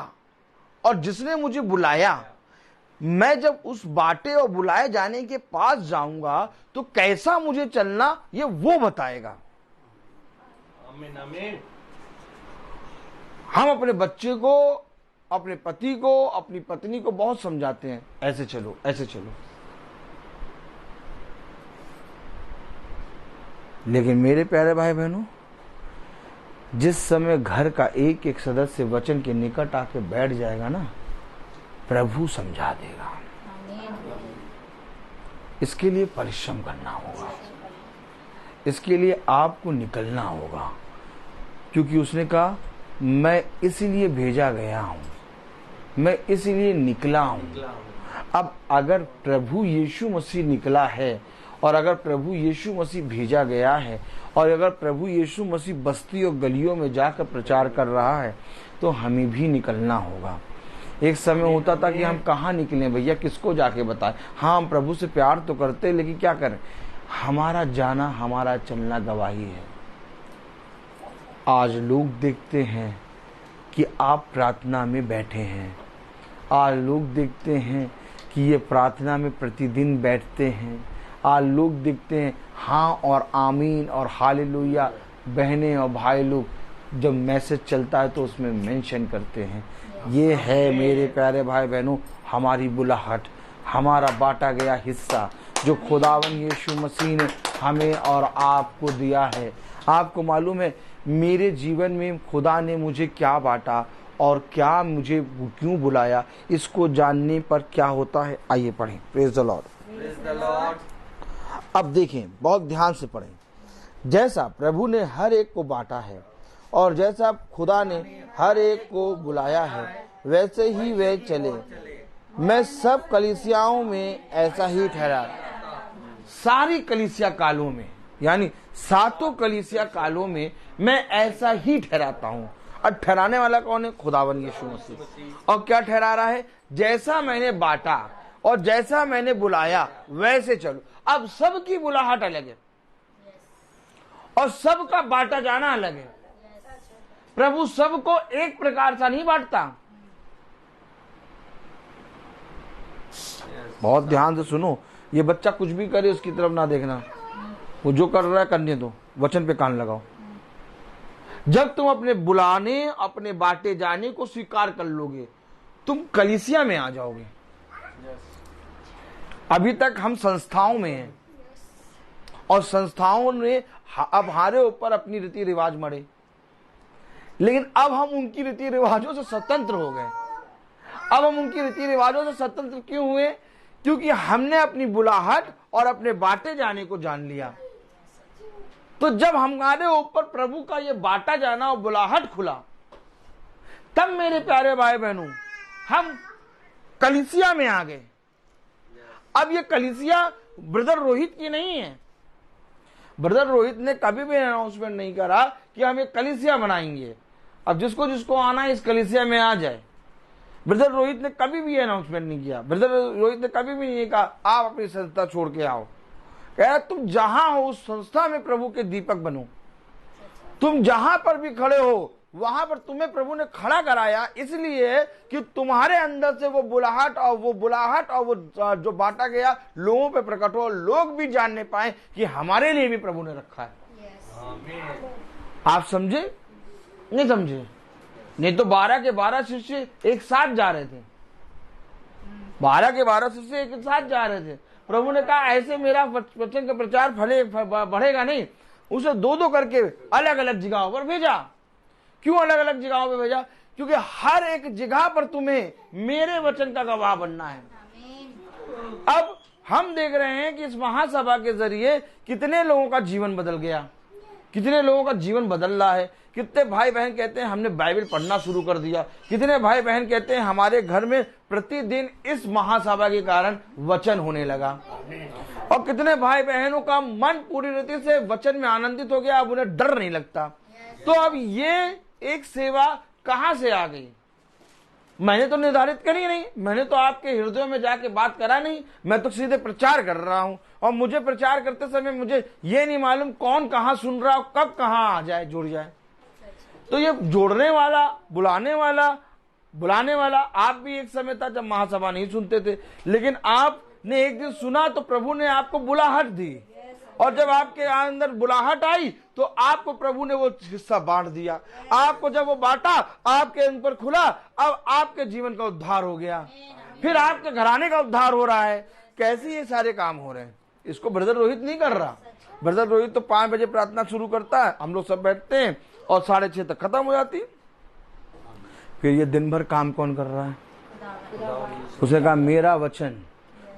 और जिसने मुझे बुलाया, मैं जब उस बांटे और बुलाए जाने के पास जाऊंगा तो कैसा मुझे चलना ये वो बताएगा। आमीन आमीन। हम अपने बच्चे को, अपने पति को, अपनी पत्नी को बहुत समझाते हैं, ऐसे चलो, ऐसे चलो। लेकिन मेरे प्यारे भाई बहनों, जिस समय घर का एक एक सदस्य वचन के निकट आके बैठ जाएगा ना, प्रभु समझा देगा। इसके लिए परिश्रम करना होगा, इसके लिए आपको निकलना होगा, क्योंकि उसने कहा मैं इसीलिए भेजा गया हूं, मैं इसीलिए निकला हूं। अब अगर प्रभु यीशु मसीह निकला है, और अगर प्रभु यीशु मसीह भेजा गया है, और अगर प्रभु यीशु मसीह बस्ती और गलियों में जाकर प्रचार कर रहा है, तो हमें भी निकलना होगा। एक समय होता था कि हम कहाँ निकलें भैया, किसको जाके बताएं। हाँ, हम प्रभु से प्यार तो करते, लेकिन क्या करें, हमारा जाना, हमारा चलना गवाही है। आज लोग देखते हैं कि आप प्रार्थना में बैठे हैं, आज लोग देखते हैं कि ये प्रार्थना में प्रतिदिन बैठते हैं, आज लोग देखते हैं हाँ और आमीन और हालेलुया बहनें और भाई लोग जब मैसेज चलता है तो उसमें मेंशन करते हैं, ये है मेरे प्यारे भाई बहनों हमारी बुलाहट, हमारा बांटा गया हिस्सा जो खुदावन यीशु मसीह ने हमें और आपको दिया है। आपको मालूम है मेरे जीवन में खुदा ने मुझे क्या बांटा और क्या मुझे क्यों बुलाया, इसको जानने पर क्या होता है, आइए पढ़ें। Praise the Lord. अब देखें, बहुत ध्यान से पढ़ें। जैसा प्रभु ने हर एक को बांटा है और जैसा खुदा ने हर एक को बुलाया है वैसे ही वे चले। मैं सब कलीसियाओं में ऐसा ही ठहरा। सारी कलीसिया कालों में, यानी 7 कलीसिया कालों में मैं ऐसा ही ठहराता हूँ। और ठहराने वाला कौन है? खुदावन यीशु मसीह। और क्या ठहरा रहा है? जैसा मैंने बांटा और जैसा मैंने बुलाया वैसे चलो। अब सबकी बुलाहट अलग है और सबका बांटा जाना अलग है। प्रभु सबको एक प्रकार सा नहीं बांटता। बहुत ध्यान से सुनो, ये बच्चा कुछ भी करे उसकी तरफ ना देखना, वो जो कर रहा है करने दो, वचन पे कान लगाओ। जब तुम अपने बुलाने, अपने बांटे जाने को स्वीकार कर लोगे, तुम कलीसिया में आ जाओगे। अभी तक हम संस्थाओं में हैं और संस्थाओं ने अब हमारे ऊपर अपनी रीति रिवाज मढ़े, लेकिन अब हम उनकी रीति रिवाजों से स्वतंत्र हो गए। अब हम उनकी रीति रिवाजों से स्वतंत्र क्यों हुए? क्योंकि हमने अपनी बुलाहट और अपने बांटे जाने को जान लिया। तो जब हमारे ऊपर प्रभु का ये बांटा जाना और बुलाहट खुला, तब मेरे प्यारे भाई बहनों हम कलीसिया में आ गए। अब ये कलीसिया ब्रदर रोहित की नहीं है। ब्रदर रोहित ने कभी भी अनाउंसमेंट नहीं करा कि हम एक कलीसिया बनाएंगे, अब जिसको जिसको आना है इस कलीसिया में आ जाए। ब्रदर रोहित ने कभी भी अनाउंसमेंट नहीं किया। ब्रदर रोहित ने कभी भी नहीं कहा आप अपनी संस्था छोड़ के आओ। कह तुम जहां हो उस संस्था में प्रभु के दीपक बनो। तुम जहां पर भी खड़े हो वहां पर तुम्हें प्रभु ने खड़ा कराया, इसलिए कि तुम्हारे अंदर से वो बुलाहट और वो जो बांटा गया लोगों पे प्रकट हो, लोग भी जानने पाए कि हमारे लिए भी प्रभु ने रखा है। आप समझे? नहीं समझे? नहीं तो 12 के 12 शिष्य एक साथ जा रहे थे। 12 के 12 शिष्य एक साथ जा रहे थे। प्रभु ने कहा ऐसे मेरा वचन का प्रचार बढ़ेगा नहीं, उसे 2-2 करके अलग अलग जगहों पर भेजा। क्यों अलग अलग जगहों पर भेजा? क्योंकि हर एक जगह पर तुम्हें मेरे वचन का गवाह बनना है। अब हम देख रहे हैं कि इस महासभा के जरिए कितने लोगों का जीवन बदल गया, कितने लोगों का जीवन बदल रहा है। कितने भाई बहन कहते हैं हमने बाइबल पढ़ना शुरू कर दिया। कितने भाई बहन कहते हैं हमारे घर में प्रतिदिन इस महासभा के कारण वचन होने लगा। और कितने भाई बहनों का मन पूरी रीति से वचन में आनंदित हो गया, अब उन्हें डर नहीं लगता। तो अब ये एक सेवा कहां से आ गई? मैंने तो निर्धारित करी नहीं, मैंने तो आपके हृदयों में जाके बात करा नहीं, मैं तो सीधे प्रचार कर रहा हूं। और मुझे प्रचार करते समय मुझे ये नहीं मालूम कौन कहां सुन रहा हो, कब कहां आ जाए, जुड़ जाए। तो ये जोड़ने वाला, बुलाने वाला आप भी एक समय था जब महासभा नहीं सुनते थे, लेकिन आपने एक दिन सुना तो प्रभु ने आपको बुलाहट दी। और जब आपके अंदर बुलाहट आई तो आपको प्रभु ने वो हिस्सा बांट दिया। आपको जब वो बांटा, आपके ऊपर खुला, अब आपके जीवन का उद्धार हो गया, फिर आपके घराने का उद्धार हो रहा है। कैसे ये सारे काम हो रहे हैं? इसको ब्रदर रोहित नहीं कर रहा। ब्रदर रोहित तो 5 बजे प्रार्थना शुरू करता है, हम लोग सब बैठते हैं और 6:30 तक खत्म हो जाती। फिर ये दिन भर काम कौन कर रहा है? उसने कहा मेरा वचन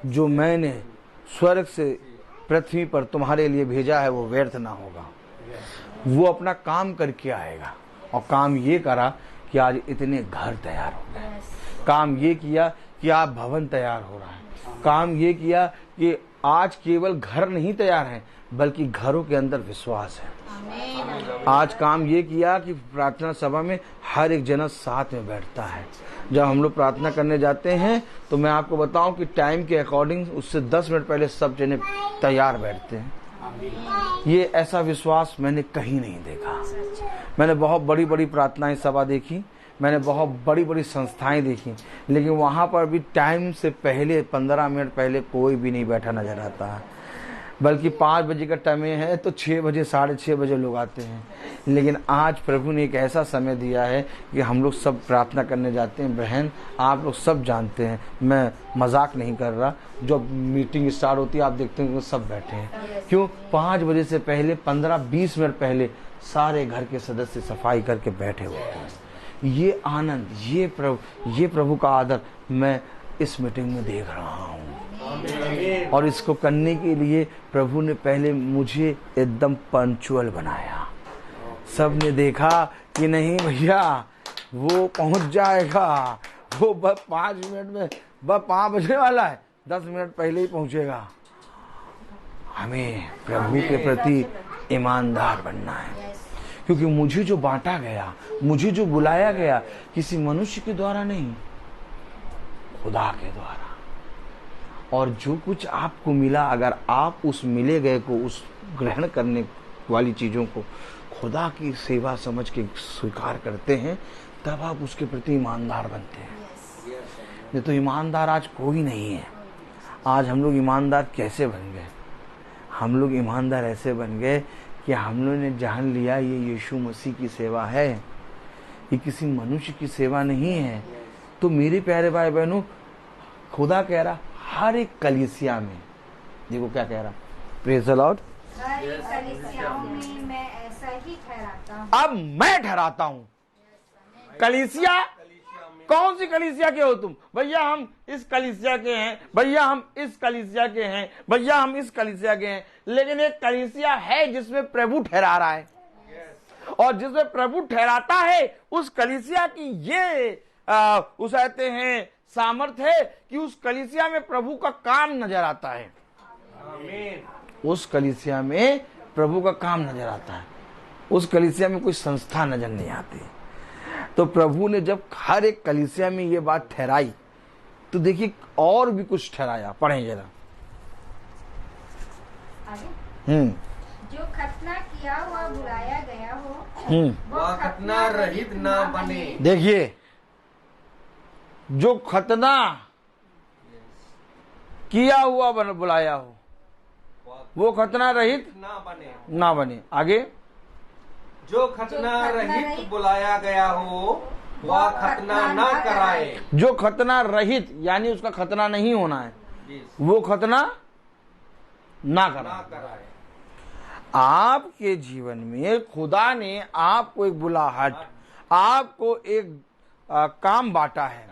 जो मैंने स्वर्ग से पृथ्वी पर तुम्हारे लिए भेजा है वो व्यर्थ ना होगा। वो अपना काम करके आएगा। और काम ये करा कि आज इतने घर तैयार हो गए। काम ये किया कि आज भवन तैयार हो रहा है। काम ये किया कि आज केवल घर नहीं तैयार हैं, बल्कि घरों के अंदर विश्वास है। आज काम ये किया कि प्रार्थना सभा में हर एक जन साथ में बैठता है। जब हम लोग प्रार्थना करने जाते हैं तो मैं आपको बताऊं कि टाइम के अकॉर्डिंग उससे 10 मिनट पहले सब जने तैयार बैठते हैं। ये ऐसा विश्वास मैंने कहीं नहीं देखा। मैंने बहुत बड़ी बड़ी प्रार्थनाएं सभा देखी, मैंने बहुत बड़ी बड़ी संस्थाएं देखी, लेकिन वहां पर भी टाइम से पहले 15 मिनट पहले कोई भी नहीं बैठा नजर आता है। बल्कि 5 बजे का टाइम है तो 6 बजे 6:30 बजे लोग आते हैं। लेकिन आज प्रभु ने एक ऐसा समय दिया है कि हम लोग सब प्रार्थना करने जाते हैं। बहन, आप लोग सब जानते हैं, मैं मजाक नहीं कर रहा, जब मीटिंग स्टार्ट होती है आप देखते हैं कि सब बैठे हैं। क्यों? 5 बजे से पहले 15-20 मिनट पहले सारे घर के सदस्य सफाई करके बैठे हुए हैं। ये आनंद, ये प्रभु का आदर मैं इस मीटिंग में देख रहा हूँ। और इसको करने के लिए प्रभु ने पहले मुझे एकदम पंक्चुअल बनाया। सब ने देखा कि नहीं भैया वो पहुंच जाएगा, वो बस 5 मिनट में, बस 5 बजने वाला है, 10 मिनट पहले ही पहुंचेगा। हमें प्रभु के प्रति ईमानदार बनना है, क्योंकि मुझे जो बांटा गया, मुझे जो बुलाया गया, किसी मनुष्य के द्वारा नहीं, खुदा के द्वारा। और जो कुछ आपको मिला, अगर आप उस मिले गए को, उस ग्रहण करने वाली चीजों को खुदा की सेवा समझ के स्वीकार करते हैं, तब आप उसके प्रति ईमानदार बनते हैं। नहीं तो ईमानदार आज कोई नहीं है। आज हम लोग ईमानदार कैसे बन गए? हम लोग ईमानदार ऐसे बन गए कि हम लोगों ने जान लिया ये यीशु मसीह की सेवा है, ये किसी मनुष्य की सेवा नहीं है। तो मेरे प्यारे भाई बहनों, खुदा कह रहा हर एक कलीसिया में, देखो क्या कह रहा, प्रेज़ द लॉर्ड, हर एक कलीसियाओं में मैं ऐसा ही ठहराता हूँ। अब मैं ठहराता हूँ। कलीसिया, कौन सी कलीसिया के हो तुम? भैया हम इस कलीसिया के हैं, भैया हम इस कलीसिया के हैं, भैया हम इस कलीसिया के हैं। लेकिन एक कलीसिया है जिसमें प्रभु ठहरा रहा है, और जिसमें प्रभु ठहराता है, उस कलीसिया की ये उस कहते हैं सामर्थ है कि उस कलीसिया में प्रभु का काम नजर आता है। उस कलीसिया में प्रभु का काम नजर आता है। उस कलीसिया में कोई संस्था नजर नहीं आती। तो प्रभु ने जब हर एक कलीसिया में ये बात ठहराई, तो देखिए और भी कुछ ठहराया। पढ़ें जरा। जो खतना किया हुआ बुलाया गया हो, वह खतना रहित ना बने। देखिए, जो खतना किया हुआ बुलाया हो, वो खतना रहित ना बने। आगे, जो खतना रहित बुलाया गया हो, वह खतना ना कराए। जो खतना रहित यानी उसका खतना नहीं होना है, वो खतना ना कराए। आपके जीवन में खुदा ने आपको एक बुलाहट, आपको एक काम बांटा है।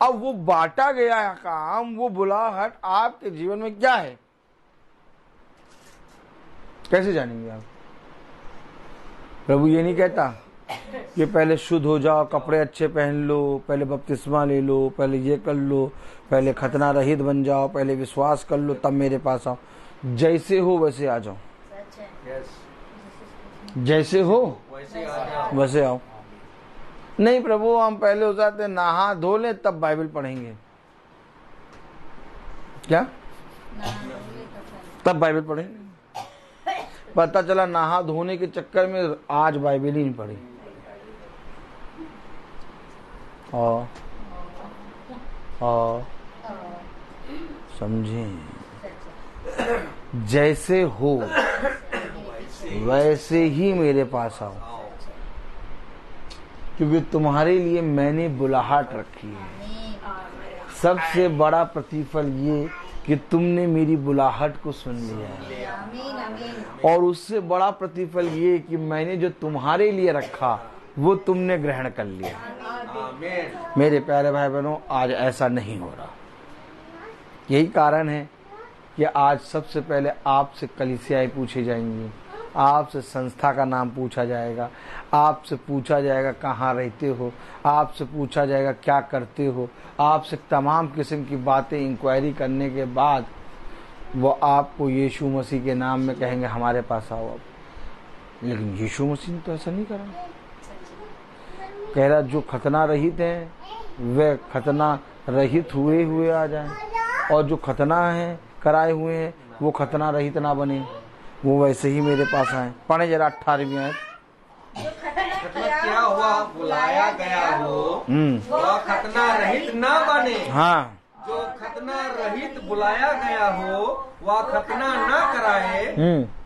अब वो बांटा गया काम, वो बुलाहट आपके जीवन में क्या है, कैसे जानेंगे आप? प्रभु ये नहीं कहता कि पहले शुद्ध हो जाओ, कपड़े अच्छे पहन लो, पहले बपतिस्मा ले लो, पहले ये कर लो, पहले खतना रहित बन जाओ, पहले विश्वास कर लो, तब मेरे पास आओ। जैसे हो वैसे आ जाओ, जैसे हो वैसे आओ। नहीं प्रभु, हम पहले हो जाते नहा धो ले तब बाइबल पढ़ेंगे। क्या? तब बाइबल पढ़ेंगे। पता चला नहा धोने के चक्कर में आज बाइबल ही नहीं पढ़ी। समझे? जैसे हो वैसे ही मेरे पास आओ, क्योंकि तुम्हारे लिए मैंने बुलाहट रखी है। सबसे बड़ा प्रतिफल ये कि तुमने मेरी बुलाहट को सुन लिया है, और उससे बड़ा प्रतिफल ये कि मैंने जो तुम्हारे लिए रखा वो तुमने ग्रहण कर लिया। मेरे प्यारे भाई बहनों, आज ऐसा नहीं हो रहा। यही कारण है कि आज सबसे पहले आपसे कलीसियाएं पूछी जाएंगी, आपसे संस्था का नाम पूछा जाएगा, आपसे पूछा जाएगा कहाँ रहते हो, आपसे पूछा जाएगा क्या करते हो, आपसे तमाम किस्म की बातें इंक्वायरी करने के बाद वो आपको यीशु मसीह के नाम में कहेंगे हमारे पास आओ अब। लेकिन यीशु मसीह ने तो ऐसा नहीं करा। कह रहा जो खतना रहित हैं वे खतना रहित हुए आ जाएं, और जो खतना है कराए हुए हैं वो खतना रहित ना बने, वो वैसे ही मेरे पास आए। पढ़े जरा 18वीं आयत। जो खतना किया हुआ बुलाया गया हो, वह खतना रहित ना बने। हाँ, जो खतना खतना रहित बुलाया गया हो वह खतना न कराए,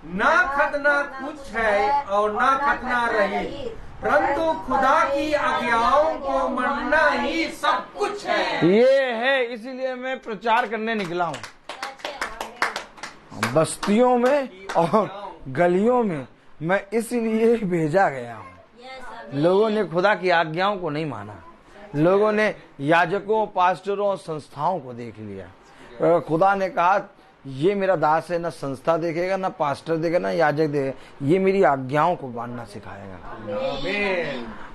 ना खतना कुछ है और ना खतना रहित, परंतु खुदा की आज्ञाओं को मानना ही सब कुछ है। ये है, इसीलिए मैं प्रचार करने निकला हूँ। बस्तियों में और गलियों में मैं इसलिए भेजा गया हूँ। लोगों ने खुदा की आज्ञाओं को नहीं माना, लोगों ने याजकों, पास्टरों, संस्थाओं को देख लिया। खुदा ने कहा ये मेरा दास है, ना संस्था देखेगा, ना पास्टर देखेगा, ना याजक देखेगा, ये मेरी आज्ञाओं को मानना सिखाएगा।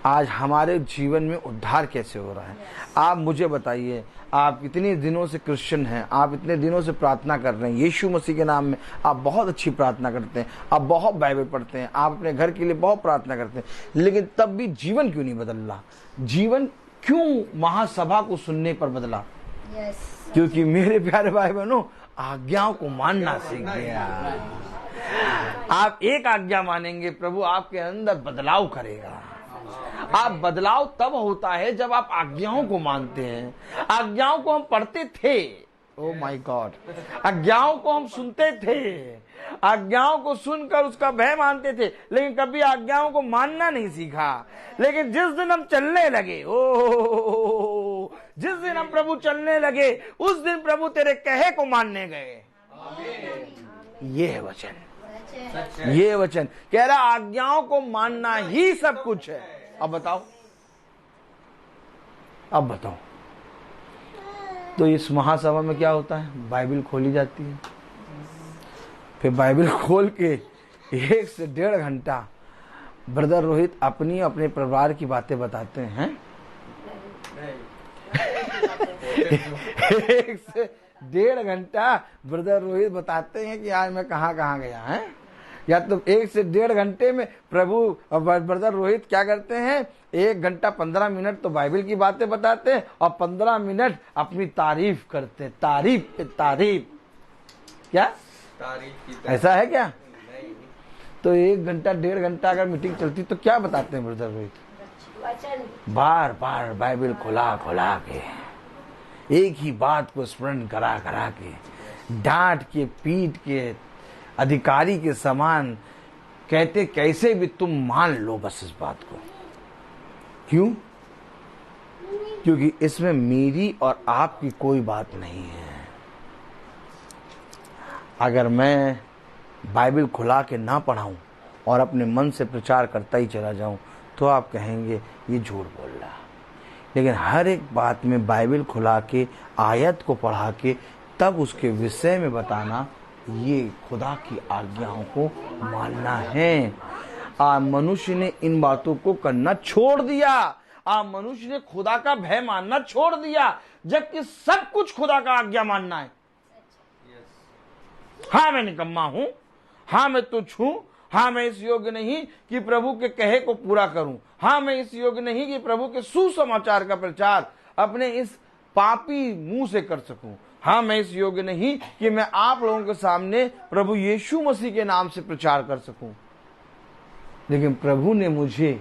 आज हमारे जीवन में उद्धार कैसे हो रहा है? आप मुझे बताइए, आप इतने दिनों से क्रिश्चियन हैं, आप इतने दिनों से प्रार्थना कर रहे हैं, यीशु मसीह के नाम में आप बहुत अच्छी प्रार्थना करते हैं, आप बहुत बाइबल पढ़ते हैं, आप अपने घर के लिए बहुत प्रार्थना करते हैं, लेकिन तब भी जीवन क्यों नहीं बदल रहा? जीवन क्यों महासभा को सुनने पर बदला? क्योंकि मेरे प्यारे भाई बहनों, आज्ञाओं को मानना सीख गया। आप एक आज्ञा मानेंगे, प्रभु आपके अंदर बदलाव करेगा। आप बदलाव तब होता है जब आप आज्ञाओं को मानते हैं। आज्ञाओं को हम पढ़ते थे, ओ माय गॉड, आज्ञाओं को हम सुनते थे, आज्ञाओं को सुनकर उसका भय मानते थे, लेकिन कभी आज्ञाओं को मानना नहीं सीखा। लेकिन जिस दिन हम चलने लगे, जिस दिन हम प्रभु चलने लगे, उस दिन प्रभु तेरे कहे को मानने गए। ये है वचन, ये वचन कह रहा आज्ञाओं को मानना ही सब कुछ है। अब बताओ, अब बताओ, तो इस महासभा में क्या होता है? बाइबल खोली जाती है, फिर बाइबल खोल के 1 से 1.5 घंटा ब्रदर रोहित अपनी अपने परिवार की बातें बताते हैं। 1 से 1.5 घंटा ब्रदर रोहित बताते हैं कि आज मैं कहाँ कहाँ गया है। या तो 1 से 1.5 घंटे में प्रभु ब्रदर रोहित क्या करते हैं? 1 घंटा 15 मिनट तो बाइबल की बातें बताते हैं और 15 मिनट अपनी तारीफ करते हैं, तारीफ पे तारीफ। क्या ऐसा है क्या? तो 1 घंटा 1.5 घंटा अगर मीटिंग चलती तो क्या बताते हैं ब्रदर रोहित? बार बार बाइबल खुला खुला के, एक ही बात को स्मरण करा करा के, डांट के पीट के, अधिकारी के समान कहते कैसे भी तुम मान लो बस इस बात को। क्यों? क्योंकि इसमें मेरी और आपकी कोई बात नहीं है। अगर मैं बाइबल खुला के ना पढ़ाऊं और अपने मन से प्रचार करता ही चला जाऊं तो आप कहेंगे ये झूठ बोल रहा। लेकिन हर एक बात में बाइबल खुला के, आयत को पढ़ा के, तब उसके विषय में बताना, ये खुदा की आज्ञाओं को मानना है। मनुष्य ने इन बातों को करना छोड़ दिया। मनुष्य ने खुदा का भय मानना छोड़ दिया, जबकि सब कुछ खुदा का आज्ञा मानना है। हाँ मैं निकम्मा हूं, हाँ मैं तुच्छ हूं, हाँ मैं इस योग्य नहीं कि प्रभु के कहे को पूरा करूं, हाँ मैं इस योग्य नहीं कि प्रभु के सुसमाचार का प्रचार अपने इस पापी मुंह से कर सकूं, हाँ मैं इस योग्य नहीं कि मैं आप लोगों के सामने प्रभु यीशु मसीह के नाम से प्रचार कर सकूं। लेकिन प्रभु ने मुझे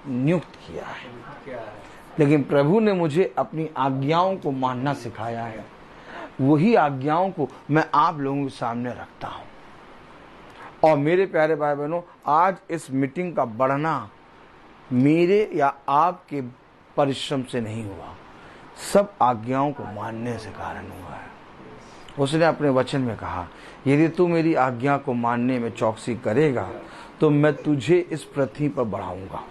नियुक्त किया है, लेकिन प्रभु ने मुझे अपनी आज्ञाओं को मानना सिखाया है। वही आज्ञाओं को मैं आप लोगों के सामने रखता हूं। और मेरे प्यारे भाई बहनों, आज इस मीटिंग का बढ़ना मेरे या आपके परिश्रम से नहीं हुआ, सब आज्ञाओं को मानने से कारण हुआ है। उसने अपने वचन में कहा, यदि तू मेरी आज्ञा को मानने में चौकसी करेगा तो मैं तुझे इस पृथ्वी पर बढ़ाऊंगा।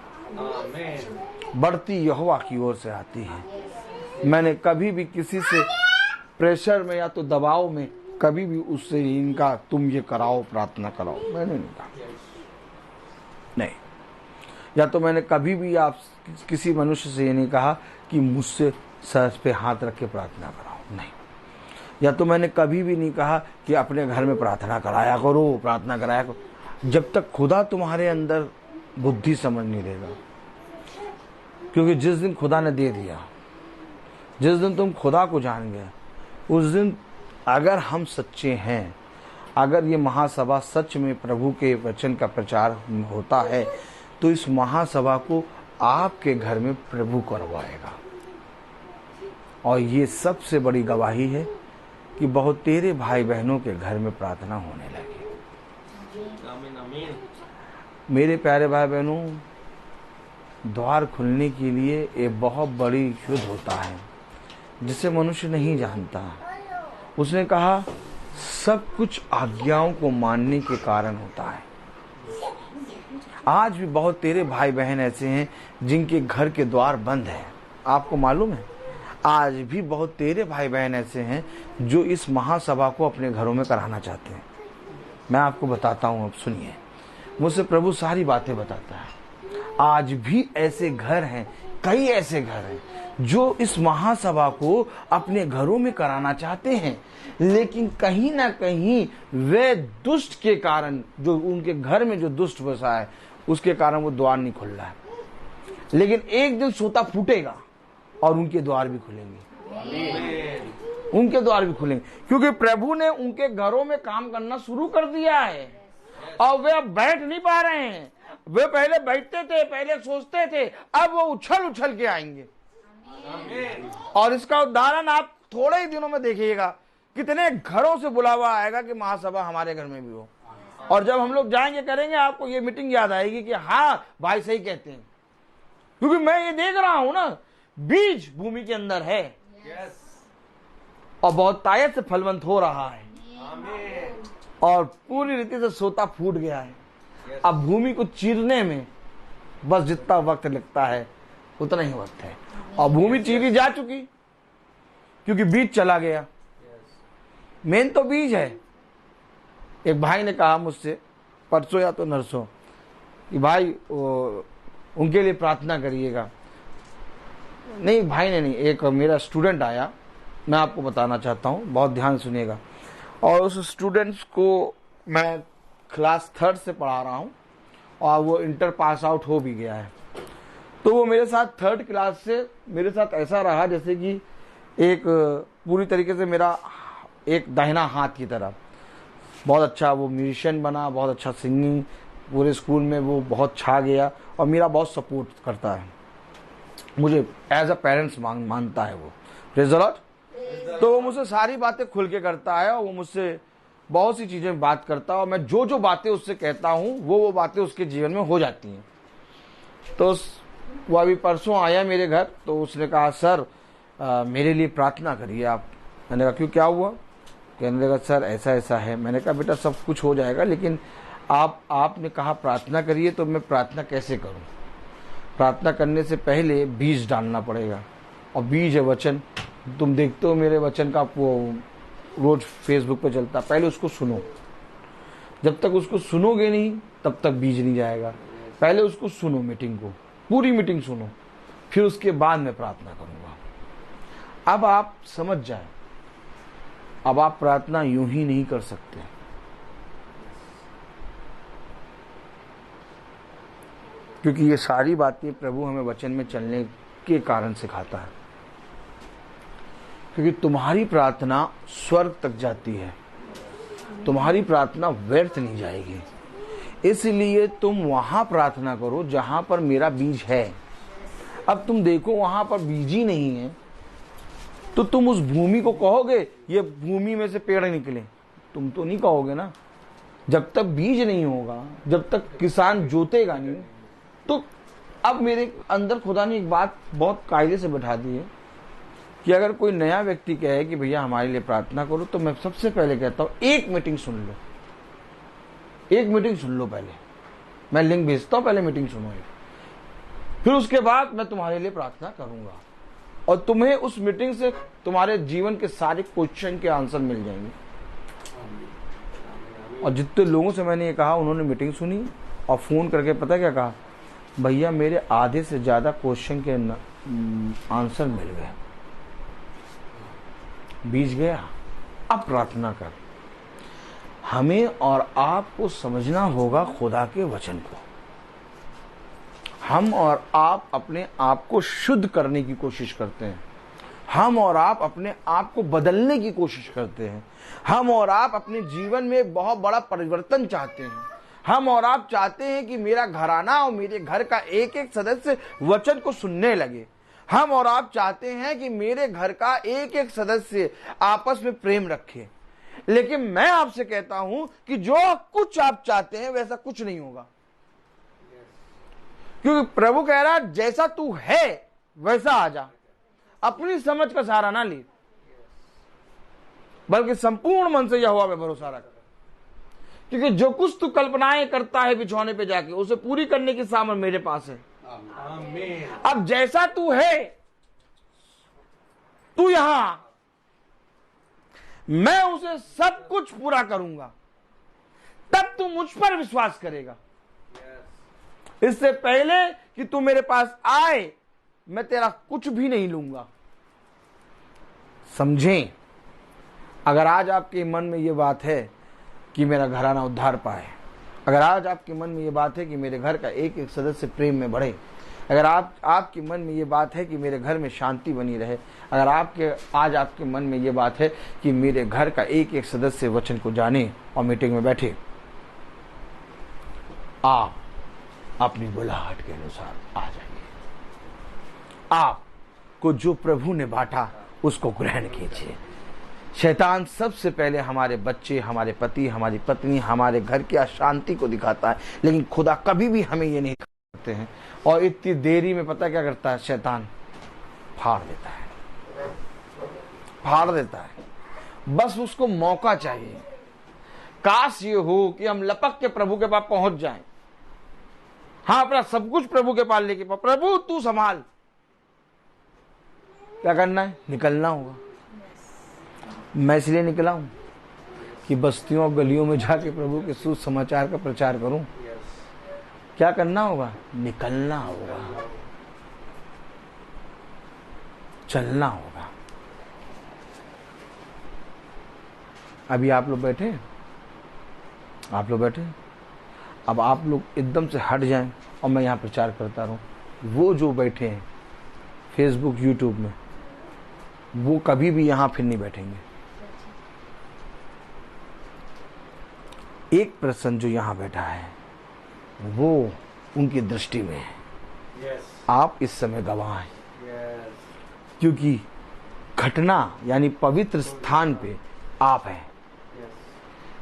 बढ़ती यहोवा की ओर से आती है। मैंने कभी भी किसी से प्रेशर में या तो दबाव में कभी भी उससे इनका तुम ये कराओ, प्रार्थना कराओ, मैंने नहीं कहा। नहीं, या तो मैंने कभी भी आप किसी मनुष्य से ये नहीं कहा कि मुझसे सर पे हाथ रख के प्रार्थना कराओ, नहीं। या तो मैंने कभी भी नहीं कहा कि अपने घर में प्रार्थना कराया करो, प्रार्थना कराया करो, जब तक खुदा तुम्हारे अंदर बुद्धि समझ नहीं देगा। क्योंकि जिस दिन खुदा ने दे दिया, जिस दिन तुम खुदा को जान गए, उस दिन अगर हम सच्चे हैं, अगर ये महासभा सच में प्रभु के वचन का प्रचार होता है, तो इस महासभा को आपके घर में प्रभु करवाएगा। और ये सबसे बड़ी गवाही है कि बहुत तेरे भाई बहनों के घर में प्रार्थना होने लगी। आमीन आमीन। मेरे प्यारे भाई बहनों, द्वार खुलने के लिए एक बहुत बड़ी युद्ध होता है जिसे मनुष्य नहीं जानता। उसने कहा सब कुछ आज्ञाओं को मानने के कारण होता है। आज भी बहुत तेरे भाई बहन ऐसे हैं जिनके घर के द्वार बंद हैं। आपको मालूम है, आज भी बहुत तेरे भाई बहन ऐसे हैं जो इस महासभा को अपने घरों में कराना चाहते हैं। मैं आपको बताता हूं, अब सुनिए। मुझसे प्रभु सारी बातें बताता है। आज भी ऐसे घर हैं, कई ऐसे घर हैं जो इस महासभा को अपने घरों में कराना चाहते हैं, लेकिन कहीं ना कहीं वे दुष्ट के कारण, जो उनके घर में जो दुष्ट बसा है, उसके कारण वो द्वार नहीं खुल रहा है। लेकिन एक दिन सोता फूटेगा और उनके द्वार भी खुलेंगे, उनके द्वार भी खुलेंगे, क्योंकि प्रभु ने उनके घरों में काम करना शुरू कर दिया है और वे अब बैठ नहीं पा रहे हैं। वे पहले बैठते थे, पहले सोचते थे, अब वो उछल उछल के आएंगे। और इसका उदाहरण आप थोड़े ही दिनों में देखिएगा, कितने घरों से बुलावा आएगा कि महासभा हमारे घर में भी हो। और जब हम लोग जाएंगे करेंगे, आपको ये मीटिंग याद आएगी कि हाँ भाई सही कहते हैं, क्योंकि मैं ये देख रहा हूं ना, बीज भूमि के अंदर है और बहुत ताकत से फलवंत हो रहा है और पूरी रीति से सोता फूट गया है। अब भूमि को चीरने में बस जितना वक्त लगता है उतना ही वक्त है, और भूमि चीरी जा चुकी क्योंकि बीज चला गया। मेन तो बीज है। एक भाई ने कहा मुझसे परसों या तो नरसों कि भाई उनके लिए प्रार्थना करिएगा। नहीं भाई ने नहीं, एक मेरा स्टूडेंट आया, मैं आपको बताना चाहता हूँ, बहुत ध्यान सुनिएगा। और उस स्टूडेंट्स को मैं क्लास 3rd से पढ़ा रहा हूँ और वो इंटर पास आउट हो भी गया है। तो वो मेरे साथ 3rd क्लास से मेरे साथ ऐसा रहा जैसे कि एक पूरी तरीके से मेरा एक दाहिना हाथ की तरह। बहुत अच्छा वो म्यूजिशियन बना, बहुत अच्छा सिंगिंग, पूरे स्कूल में वो बहुत छा गया और मेरा बहुत सपोर्ट करता है, मुझे एज अ पेरेंट्स मानता है वो। Praise the Lord. तो वो मुझसे सारी बातें खुल के करता है और वो मुझसे बहुत सी चीजें बात करता है और मैं जो जो बातें उससे कहता हूँ वो बातें उसके जीवन में हो जाती हैं। तो वो अभी परसों आया मेरे घर, तो उसने कहा सर मेरे लिए प्रार्थना करिए आप। मैंने कहा क्यों, क्या हुआ? कहने लगा सर ऐसा ऐसा है। मैंने कहा बेटा सब कुछ हो जाएगा, लेकिन आपने कहा प्रार्थना करिए, तो मैं प्रार्थना कैसे करूं? प्रार्थना करने से पहले बीज डालना पड़ेगा, और बीज है वचन। तुम देखते हो मेरे वचन का वो रोज फेसबुक पे चलता, पहले उसको सुनो। जब तक उसको सुनोगे नहीं तब तक बीज नहीं जाएगा। पहले उसको सुनो, मीटिंग को, पूरी मीटिंग सुनो, फिर उसके बाद मैं प्रार्थना करूंगा। अब आप समझ जाए, अब आप प्रार्थना यूं ही नहीं कर सकते। क्योंकि ये सारी बातें प्रभु हमें वचन में चलने के कारण सिखाता है। क्योंकि तुम्हारी प्रार्थना स्वर्ग तक जाती है, तुम्हारी प्रार्थना व्यर्थ नहीं जाएगी। इसलिए तुम वहां प्रार्थना करो जहां पर मेरा बीज है। अब तुम देखो वहां पर बीज ही नहीं है, तो तुम उस भूमि को कहोगे ये भूमि में से पेड़ निकले? तुम तो नहीं कहोगे ना। जब तक बीज नहीं होगा, जब तक किसान जोतेगा नहीं। तो अब मेरे अंदर खुदा ने एक बात बहुत कायदे से बैठा दी है कि अगर कोई नया व्यक्ति कहे कि भैया हमारे लिए प्रार्थना करो, तो मैं सबसे पहले कहता हूं एक मीटिंग सुन लो, एक मीटिंग सुन लो। पहले मैं लिंक भेजता हूं, पहले मीटिंग सुनो, फिर उसके बाद मैं तुम्हारे लिए प्रार्थना करूंगा और तुम्हें उस मीटिंग से तुम्हारे जीवन के सारे क्वेश्चन के आंसर मिल जाएंगे। और जितने लोगों से मैंने ये कहा, उन्होंने मीटिंग सुनी और फोन करके पता क्या कहा, भैया मेरे आधे से ज्यादा क्वेश्चन के आंसर मिल गए, बीज गया। अब प्रार्थना कर। हमें और आपको समझना होगा खुदा के वचन को। हम और आप अपने आप को शुद्ध करने की कोशिश करते हैं, हम और आप अपने आप को बदलने की कोशिश करते हैं, हम और आप अपने जीवन में बहुत बड़ा परिवर्तन चाहते हैं। हम और आप चाहते हैं कि मेरा घराना और मेरे घर का एक एक सदस्य वचन को सुनने लगे। हम और आप चाहते हैं कि मेरे घर का एक एक सदस्य आपस में प्रेम रखे, लेकिन मैं आपसे कहता हूं कि जो कुछ आप चाहते हैं वैसा कुछ नहीं होगा, क्योंकि प्रभु कह रहा है जैसा तू है वैसा आ जा, अपनी समझ का सहारा ना ले, बल्कि संपूर्ण मन से यहोवा पे भरोसा रख, क्योंकि जो कुछ तू कल्पनाएं करता है बिछौने पे जाके उसे पूरी करने की सामर्थ मेरे पास है। अब जैसा तू है, तू यहां, मैं उसे सब कुछ पूरा करूंगा, तब तू मुझ पर विश्वास करेगा। इससे पहले कि तू मेरे पास आए मैं तेरा कुछ भी नहीं लूंगा। समझें, अगर आज आपके मन में यह बात है कि मेरा घराना उद्धार पाए, अगर आज आपके मन में ये बात है कि मेरे घर का एक एक सदस्य प्रेम में बढ़े, अगर आपके मन में ये बात है कि मेरे घर में शांति बनी रहे, अगर आज आपके मन में ये बात है कि मेरे घर का एक एक सदस्य वचन को जाने और मीटिंग में बैठे, आप अपनी बुलाहट के अनुसार आ जाइए। आपको जो प्रभु ने बांटा उसको ग्रहण कीजिए। शैतान सबसे पहले हमारे बच्चे, हमारे पति, हमारी पत्नी, हमारे घर की अशांति को दिखाता है, लेकिन खुदा कभी भी हमें ये नहीं करते हैं। और इतनी देरी में पता क्या करता है शैतान? फाड़ देता है, फाड़ देता है। बस उसको मौका चाहिए। काश ये हो कि हम लपक के प्रभु के पास पहुंच जाएं, हाँ, अपना सब कुछ प्रभु के पास लेके, प्रभु तू संभाल। क्या करना है? निकलना होगा। मैं इसलिए निकला हूं कि बस्तियों और गलियों में जाके प्रभु के सुसमाचार का प्रचार करूं। क्या करना होगा? निकलना होगा, चलना होगा। अभी आप लोग बैठे, अब आप लोग एकदम से हट जाएं और मैं यहां प्रचार करता रहूं। वो जो बैठे हैं फेसबुक, यूट्यूब में, वो कभी भी यहां फिर नहीं बैठेंगे। एक पर्सन जो यहां बैठा है वो उनकी दृष्टि में है। आप इस समय गवाह हैं, क्योंकि घटना यानी पवित्र स्थान पे आप हैं।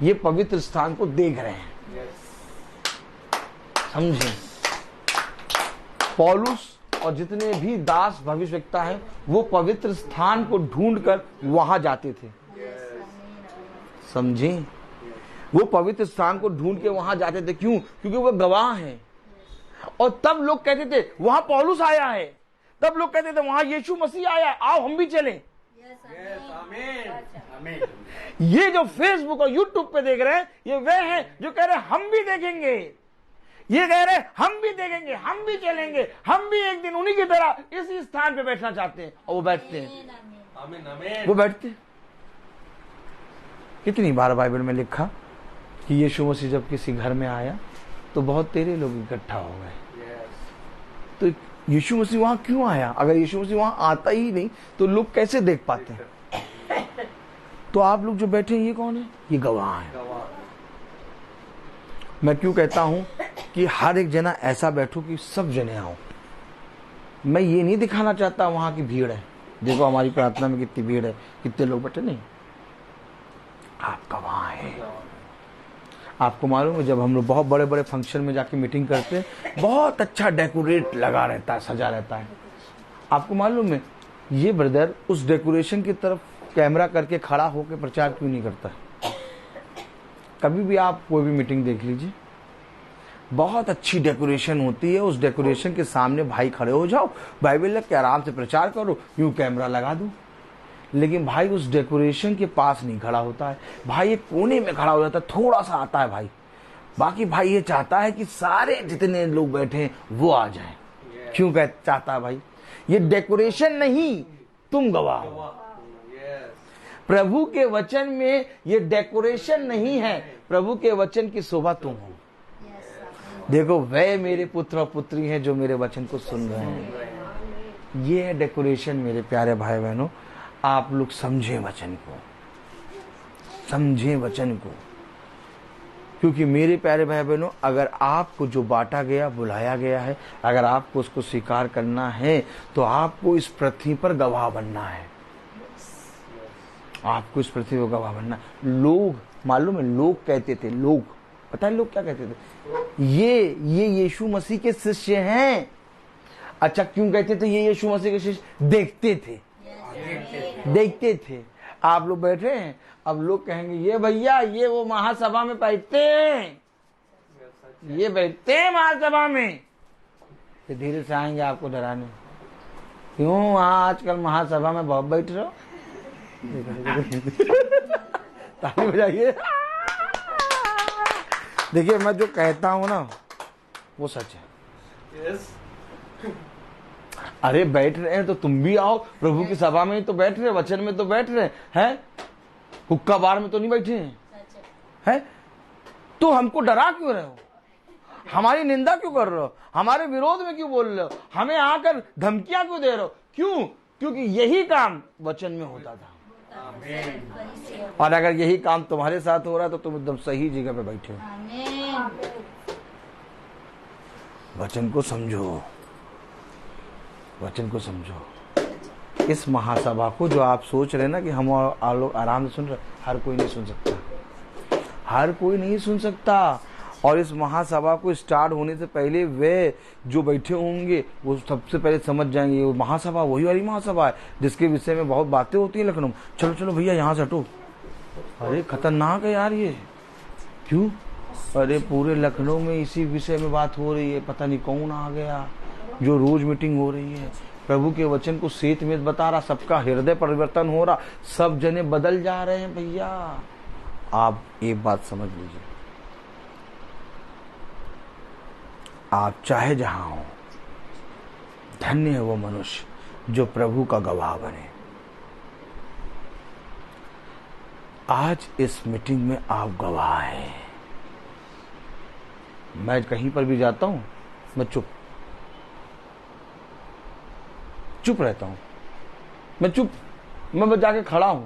ये पवित्र स्थान को देख रहे हैं। समझे? पौलुस और जितने भी दास भविष्यवक्ता हैं वो पवित्र स्थान को ढूंढकर वहां जाते थे। समझे? वो पवित्र स्थान को ढूंढ के वहां जाते थे। क्यों? क्योंकि वो गवाह हैं। और तब लोग कहते थे वहां पौलुस आया है, तब लोग कहते थे वहां यीशु मसीह आया, आओ हम भी चलें। ये जो फेसबुक और यूट्यूब पे देख रहे हैं, ये वे हैं जो कह रहे हैं हम भी देखेंगे। ये कह रहे हैं हम भी देखेंगे, हम भी चलेंगे, हम भी एक दिन उन्हीं की तरह इसी स्थान पे बैठना चाहते हैं। और वो बैठते हैं, वो बैठते हैं। कितनी बार बाइबल में लिखा कि यीशु मसीह जब किसी घर में आया तो बहुत तेरे लोग इकट्ठा हो गए। तो यीशु मसीह वहां क्यों आया? अगर यीशु मसीह वहां आता ही नहीं तो लोग कैसे देख पाते हैं? तो आप लोग जो बैठे हैं ये कौन है? ये गवाह है। मैं क्यों कहता हूं कि हर एक जना ऐसा बैठो कि सब जने आओ। मैं ये नहीं दिखाना चाहता वहां की भीड़ है, देखो हमारी प्रार्थना में कितनी भीड़ है, कितने लोग बैठे। नहीं, आप गवाह हैं। आपको मालूम है जब हम लोग बहुत बड़े बड़े फंक्शन में जाके मीटिंग करते हैं, बहुत अच्छा डेकोरेट लगा रहता है, सजा रहता है। आपको मालूम है ये ब्रदर उस डेकोरेशन की तरफ कैमरा करके खड़ा होकर प्रचार क्यों नहीं करता? कभी भी आप कोई भी मीटिंग देख लीजिए, बहुत अच्छी डेकोरेशन होती है, उस डेकोरेशन के सामने भाई खड़े हो जाओ, बाइबल लग के आराम से प्रचार करो, यूं कैमरा लगा दो। लेकिन भाई उस डेकोरेशन के पास नहीं खड़ा होता है, भाई एक कोने में खड़ा हो जाता है, थोड़ा सा आता है भाई। बाकी भाई ये चाहता है कि सारे जितने लोग बैठे हैं वो आ जाएं। क्यों चाहता है भाई? ये डेकोरेशन नहीं, तुम गवाह हो। प्रभु के वचन में ये डेकोरेशन नहीं है, प्रभु के वचन की शोभा तुम हो। देखो वे मेरे पुत्र और पुत्री हैं जो मेरे वचन को सुन रहे हैं। ये है डेकोरेशन। मेरे प्यारे भाई बहनों, आप लोग समझें वचन को, समझें वचन को। क्योंकि मेरे प्यारे भाई बहनों, अगर आपको जो बांटा गया, बुलाया गया है, अगर आपको उसको स्वीकार करना है तो आपको इस पृथ्वी पर गवाह बनना है। आपको इस पृथ्वी पर गवाह बनना। लोग, मालूम है, लोग कहते थे, लोग, पता है लोग क्या कहते थे? ये यीशु मसीह के शिष्य हैं। अच्छा, क्यों कहते थे ये यीशु मसीह के शिष्य? देखते थे, देखते थे। आप लोग बैठे हैं, अब लोग कहेंगे ये भैया, ये वो महासभा में बैठते हैं, ये बैठते हैं महासभा में। तो धीरे से आएंगे आपको डराने, क्यों वहां आजकल महासभा में बहुत बैठ रहे हो? ताली बजाइए। देखिए, मैं जो कहता हूं ना वो सच है। अरे बैठ रहे हैं तो तुम भी आओ, प्रभु की सभा में तो बैठ रहे, वचन में तो बैठ रहे हैं, हुक्का बार में तो नहीं बैठे हैं? तो हमको डरा क्यों रहे हो? हमारी निंदा क्यों कर रहे हो? हमारे विरोध में क्यों बोल रहे हो? हमें आकर धमकियां क्यों दे रहे हो? क्यों? क्योंकि यही काम वचन में होता था। और अगर यही काम तुम्हारे साथ हो रहा है तो तुम एकदम सही जगह पे बैठे हो। वचन को समझो, वचन को समझो। इस महासभा को जो आप सोच रहे हैं ना कि हम लोग आराम से सुन रहे, हर कोई नहीं सुन सकता, हर कोई नहीं सुन सकता। और इस महासभा को स्टार्ट होने से पहले वे जो बैठे होंगे वो सबसे पहले समझ जाएंगे वो महासभा वही वाली महासभा है जिसके विषय में बहुत बातें होती है लखनऊ। चलो चलो भैया यहाँ से हटो, अरे खतरनाक है यार ये। क्यों? अरे पूरे लखनऊ में इसी विषय में बात हो रही है, पता नहीं कौन आ गया। जो रोज मीटिंग हो रही है, प्रभु के वचन को सेत में बता रहा, सबका हृदय परिवर्तन हो रहा, सब जने बदल जा रहे हैं। भैया आप एक बात समझ लीजिए, आप चाहे जहां हो, धन्य है वो मनुष्य जो प्रभु का गवाह बने। आज इस मीटिंग में आप गवाह हैं। मैं कहीं पर भी जाता हूं, मैं चुप रहता हूं, मैं बस जाके खड़ा हूं,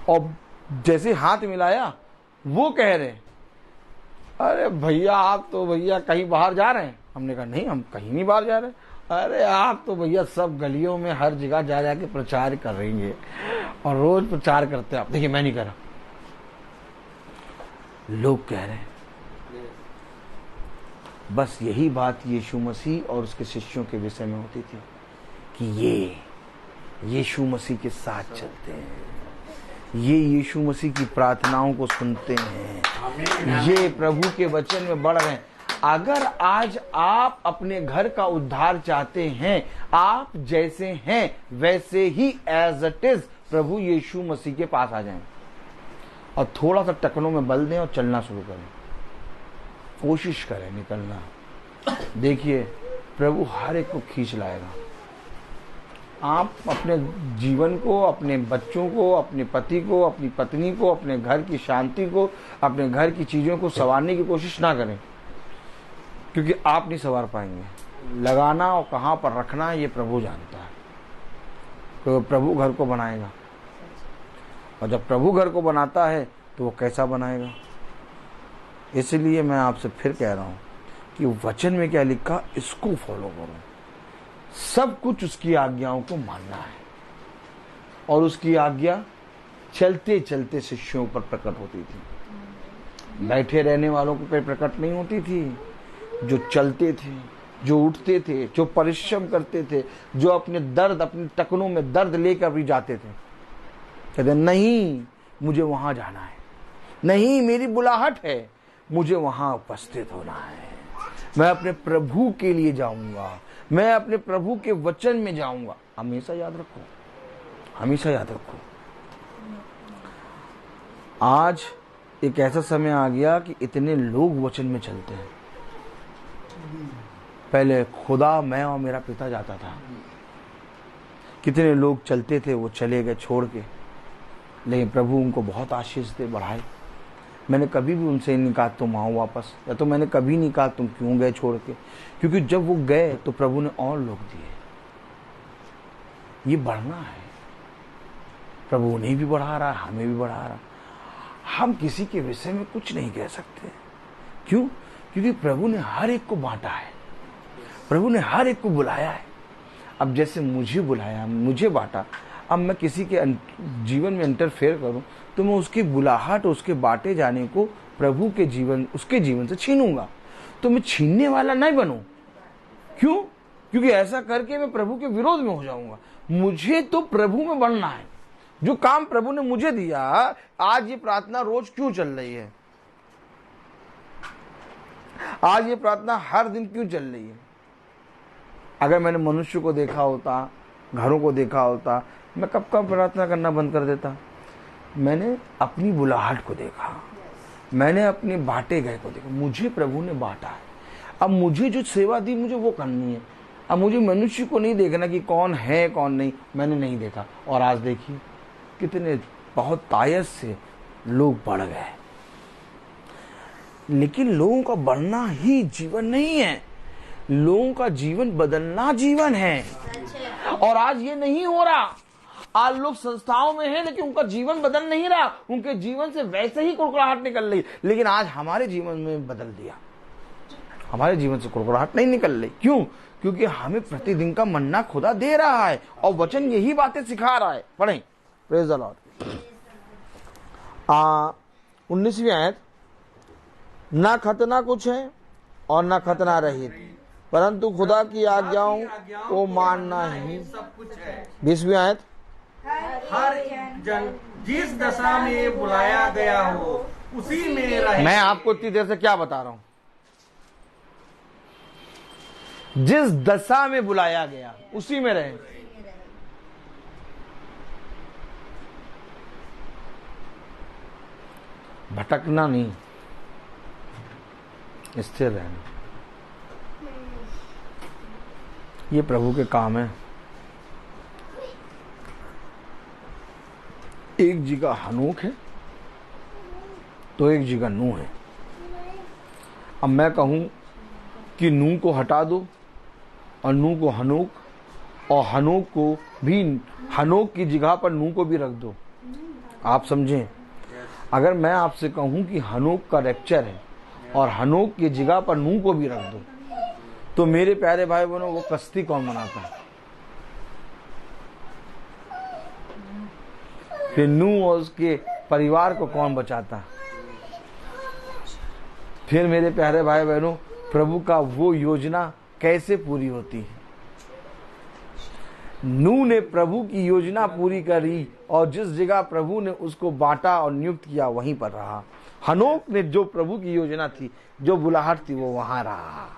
और जैसे हाथ मिलाया वो कह रहे, अरे भैया आप तो भैया कहीं बाहर जा रहे हैं? हमने कहा नहीं, हम कहीं नहीं बाहर जा रहे। अरे आप तो भैया सब गलियों में हर जगह जा जाके प्रचार कर रही है और रोज प्रचार करते हैं आप। देखिए मैं नहीं कर रहा, लोग कह रहे हैं। बस यही बात यीशु मसीह और उसके शिष्यों के विषय में होती थी कि ये यीशु मसीह के साथ चलते हैं, ये यीशु मसीह की प्रार्थनाओं को सुनते हैं, ये प्रभु के वचन में बढ़ रहे हैं। अगर आज आप अपने घर का उद्धार चाहते हैं, आप जैसे हैं वैसे ही एज इट इज प्रभु यीशु मसीह के पास आ जाएं और थोड़ा सा टकनों में बल दें और चलना शुरू करें, कोशिश करें निकलना। देखिए प्रभु हर एक को खींच लाएगा। आप अपने जीवन को, अपने बच्चों को, अपने पति को, अपनी पत्नी को, अपने घर की शांति को, अपने घर की चीजों को संवारने की कोशिश ना करें, क्योंकि आप नहीं संवार पाएंगे। लगाना और कहाँ पर रखना है ये प्रभु जानता है। तो प्रभु घर को बनाएगा, और जब प्रभु घर को बनाता है तो वो कैसा बनाएगा। इसलिए मैं आपसे फिर कह रहा हूं कि वचन में क्या लिखा इसको फॉलो करो। सब कुछ उसकी आज्ञाओं को मानना है, और उसकी आज्ञा चलते चलते शिष्यों पर प्रकट होती थी, बैठे रहने वालों को पर प्रकट नहीं होती थी। जो चलते थे, जो उठते थे, जो परिश्रम करते थे, जो अपने दर्द, अपने टकनों में दर्द लेकर भी जाते थे, कहते नहीं मुझे वहां जाना है, नहीं मेरी बुलाहट है, मुझे वहां उपस्थित होना है, मैं अपने प्रभु के लिए जाऊंगा, मैं अपने प्रभु के वचन में जाऊंगा। हमेशा याद रखो, हमेशा याद रखो। आज एक ऐसा समय आ गया कि इतने लोग वचन में चलते हैं। पहले खुदा, मैं और मेरा पिता जाता था, कितने लोग चलते थे, वो चले गए छोड़ के, लेकिन प्रभु उनको बहुत आशीष दे, बढ़ाए। मैंने कभी भी उनसे नहीं कहा तुम आओ वापस, या तो मैंने कभी नहीं कहा तुम क्यों गए छोड़ के, क्योंकि जब वो गए तो प्रभु ने और लोग दिए। ये बढ़ना है, प्रभु उन्हें भी बढ़ा रहा है, हमें भी बढ़ा रहा है। हम किसी के विषय में कुछ नहीं कह सकते। क्यों? क्योंकि प्रभु ने हर एक को बांटा है, प्रभु ने हर एक को बुलाया है। अब जैसे मुझे बुलाया, मुझे बांटा, अब मैं किसी के जीवन में इंटरफेयर करूं तो मैं उसकी बुलाहट, उसके बांटे जाने को प्रभु के जीवन, उसके जीवन से छीनूंगा। तो मैं छीनने वाला नहीं बनूं। क्यों? क्योंकि ऐसा करके मैं प्रभु के विरोध में हो जाऊंगा। मुझे तो प्रभु में बनना है। जो काम प्रभु ने मुझे दिया, आज ये प्रार्थना रोज क्यों चल रही है? आज ये प्रार्थना हर दिन क्यों चल रही है? अगर मैंने मनुष्य को देखा होता, घरों को देखा होता, मैं कब कब प्रार्थना करना बंद कर देता। मैंने अपनी बुलाहट को देखा, मैंने अपने बांटे गए को देखा। मुझे प्रभु ने बांटा है। अब मुझे जो सेवा दी, मुझे वो करनी है। अब मुझे मनुष्य को नहीं देखना कि कौन है कौन नहीं, मैंने नहीं देखा। और आज देखिए कितने बहुत तायत से लोग बढ़ गए। लेकिन लोगों का बढ़ना ही जीवन नहीं है, लोगों का जीवन बदलना जीवन है। और आज ये नहीं हो रहा। आज लोग संस्थाओं में हैं लेकिन उनका जीवन बदल नहीं रहा, उनके जीवन से वैसे ही कुड़कुड़ाहट निकल रही। लेकिन आज हमारे जीवन में बदल दिया, हमारे जीवन से कुड़कुड़ाहट नहीं निकल रही। क्यों? क्योंकि हमें प्रतिदिन का मन्ना खुदा दे रहा है और वचन यही बातें सिखा रहा है। पढ़ें, प्रेज द लॉर्ड। 19वीं आयत, ना खतना कुछ है और ना खतना रहित, परंतु खुदा की आज्ञाओं को मानना ही सब कुछ है। 20वीं आयत, हर जन जिस दशा में बुलाया गया हो उसी में रहे। मैं आपको इतनी देर से क्या बता रहा हूं? जिस दशा में बुलाया गया उसी में रहे। भटकना नहीं, स्थिर रहना, ये प्रभु के काम है। एक जगह हनोक है तो एक जगह नूह है। अब मैं कहूं कि नूह को हटा दो और नूह को हनोक, और हनोक को भी हनोक की जगह पर नूह को भी रख दो। आप समझें, अगर मैं आपसे कहूं कि हनोक का रैप्चर है और हनोक की जगह पर नूह को भी रख दो, तो मेरे प्यारे भाई बहनों, वो कश्ती कौन बनाता है? फिर नूह और उसके परिवार को कौन बचाता है? फिर मेरे प्यारे भाई बहनों, प्रभु का वो योजना कैसे पूरी होती है? नूह ने प्रभु की योजना पूरी करी और जिस जगह प्रभु ने उसको बांटा और नियुक्त किया वहीं पर रहा। हनोक ने जो प्रभु की योजना थी, जो बुलाहट थी, वो वहां रहा।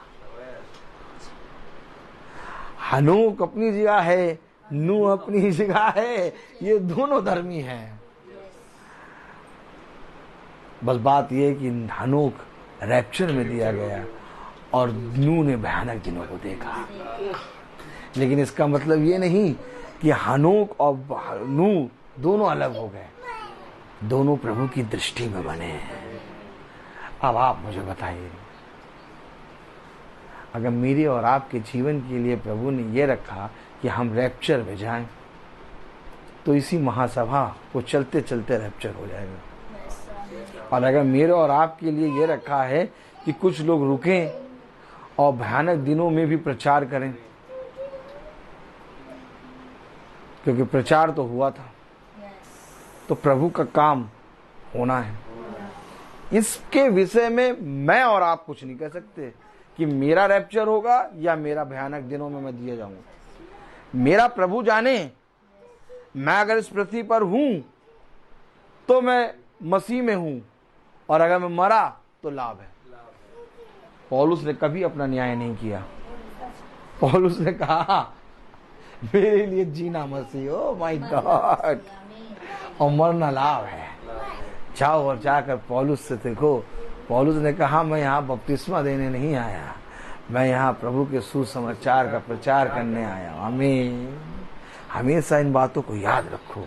हनोक अपनी जगह है, नूह अपनी जगह है। ये दोनों धर्मी हैं। बस बात यह है कि हनोक रैप्चर में दिया गया और नूह ने भयानक दिनों को देखा। लेकिन इसका मतलब ये नहीं कि हनोक और नूह दोनों अलग हो गए, दोनों प्रभु की दृष्टि में बने हैं। अब आप मुझे बताइए, अगर मेरे और आपके जीवन के लिए प्रभु ने ये रखा कि हम रैप्चर में जाएं, तो इसी महासभा को चलते चलते रैप्चर हो जाएगा। और अगर मेरे और आपके लिए ये रखा है कि कुछ लोग रुकें और भयानक दिनों में भी प्रचार करें, क्योंकि प्रचार तो हुआ था, तो प्रभु का काम होना है। इसके विषय में मैं और आप कुछ नहीं कह सकते कि मेरा रैप्चर होगा या मेरा भयानक दिनों में मैं दिया जाऊंगा। मेरा प्रभु जाने। मैं अगर इस पृथ्वी पर हूं तो मैं मसीह में हूं, और अगर मैं मरा तो लाभ है। पौलुस ने कभी अपना न्याय नहीं किया। पौलुस ने कहा मेरे लिए जीना मसीह, ओ माय गॉड, और मरना लाभ है। जाओ और जाकर पौलुस से देखो। पौलुस ने कहा मैं यहाँ बपतिस्मा देने नहीं आया, मैं यहाँ प्रभु के सुसमाचार का प्रचार करने आया। आमीन। हमेशा इन बातों को याद रखो।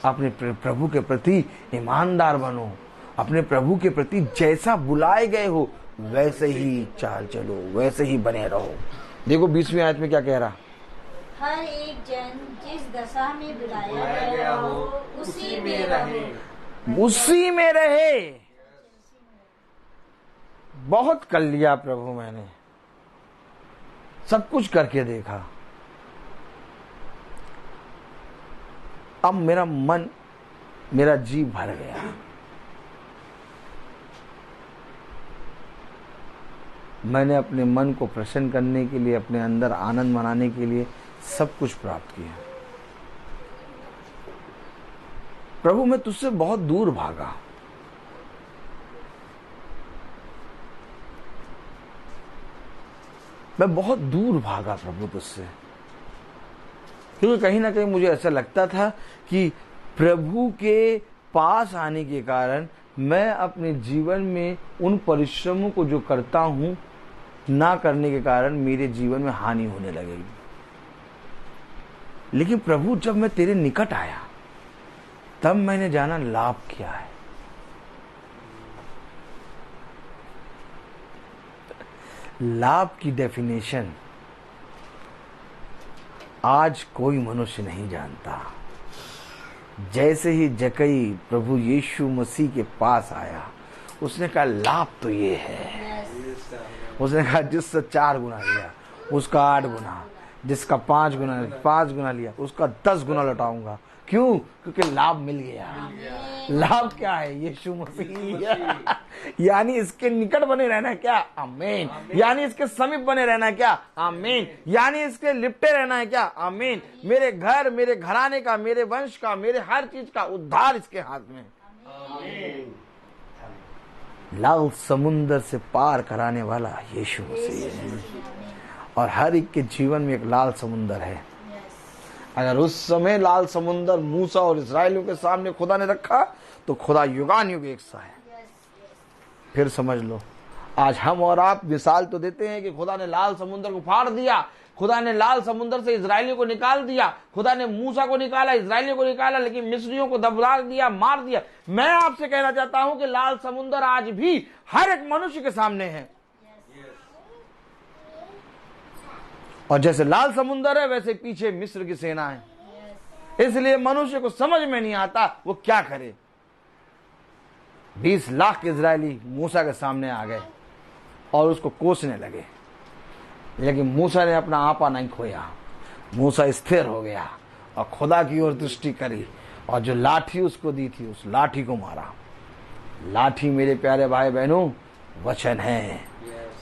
अपने प्रभु के प्रति ईमानदार बनो। अपने प्रभु के प्रति जैसा बुलाए गए हो वैसे ही चाल चलो, वैसे ही बने रहो। देखो 20वीं आयत में क्या कह रहा, हर एक जन जिस दशा में बुलाया गया हो उसी में रहे। उसी में रहे। बहुत कर लिया प्रभु, मैंने सब कुछ करके देखा, अब मेरा मन, मेरा जी भर गया। मैंने अपने मन को प्रसन्न करने के लिए, अपने अंदर आनंद मनाने के लिए सब कुछ प्राप्त किया। प्रभु मैं तुझसे बहुत दूर भागा, मैं बहुत दूर भागा प्रभु तुझसे, क्योंकि कहीं ना कहीं मुझे ऐसा लगता था कि प्रभु के पास आने के कारण मैं अपने जीवन में उन परिश्रमों को जो करता हूं ना करने के कारण मेरे जीवन में हानि होने लगेगी। लेकिन प्रभु जब मैं तेरे निकट आया तब मैंने जाना लाभ क्या है। लाभ की डेफिनेशन आज कोई मनुष्य नहीं जानता। जैसे ही जकई प्रभु यीशु मसीह के पास आया, उसने कहा लाभ तो ये है। उसने कहा जिससे 4 गुना लिया उसका 8 गुना, जिसका 5 गुना लिया उसका 10 गुना लौटाऊंगा। क्यों? क्योंकि लाभ मिल गया। लाभ क्या है? यीशु मसीह। यानी इसके निकट बने रहना क्या? आमीन। यानी इसके समीप बने रहना क्या? आमीन। यानी इसके लिपटे रहना है क्या? आमीन। मेरे घर, मेरे घराने का, मेरे वंश का, मेरे हर चीज का उद्धार इसके हाथ में। लाल समुंदर से पार कराने वाला यीशु मसीह है, और हर एक के जीवन में एक लाल समुंदर है। अगर उस समय लाल समुंदर मूसा और इस्राएलियों के सामने खुदा ने रखा तो खुदा युगान युग एक सा है। फिर समझ लो, आज हम और आप मिसाल तो देते हैं कि खुदा ने लाल समुंदर को फाड़ दिया, खुदा ने लाल समुंदर से इस्राएलियों को निकाल दिया, खुदा ने मूसा को निकाला, इस्राएलियों को निकाला, लेकिन मिस्रियों को दबा दिया, मार दिया। मैं आपसे कहना चाहता हूं कि लाल समुंदर आज भी हर एक मनुष्य के सामने है। और जैसे लाल समुंदर है वैसे पीछे मिस्र की सेना है। इसलिए मनुष्य को समझ में नहीं आता वो क्या करे। 20 लाख इजरायली मूसा के सामने आ गए और उसको कोसने लगे, लेकिन मूसा ने अपना आपा नहीं खोया। मूसा स्थिर हो गया और खुदा की ओर दृष्टि करी, और जो लाठी उसको दी थी उस लाठी को मारा। लाठी मेरे प्यारे भाई बहनों वचन है।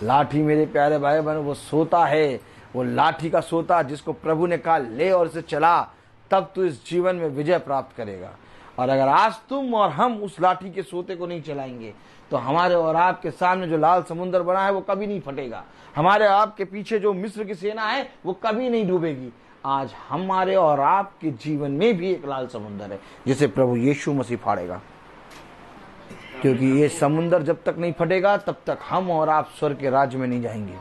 लाठी मेरे प्यारे भाई बहनों वो सोता है, वो लाठी का सोता जिसको प्रभु ने कहा ले और इसे चला, तब तू इस जीवन में विजय प्राप्त करेगा। और अगर आज तुम और हम उस लाठी के सोते को नहीं चलाएंगे तो हमारे और आपके सामने जो लाल समुंदर बना है वो कभी नहीं फटेगा। हमारे आपके पीछे जो मिस्र की सेना है वो कभी नहीं डूबेगी। आज हमारे और आपके जीवन में भी एक लाल समुंदर है जिसे प्रभु यीशु मसीह फाड़ेगा, क्योंकि ये समुंदर जब तक नहीं फटेगा तब तक हम और आप स्वर्ग के राज्य में नहीं जाएंगे।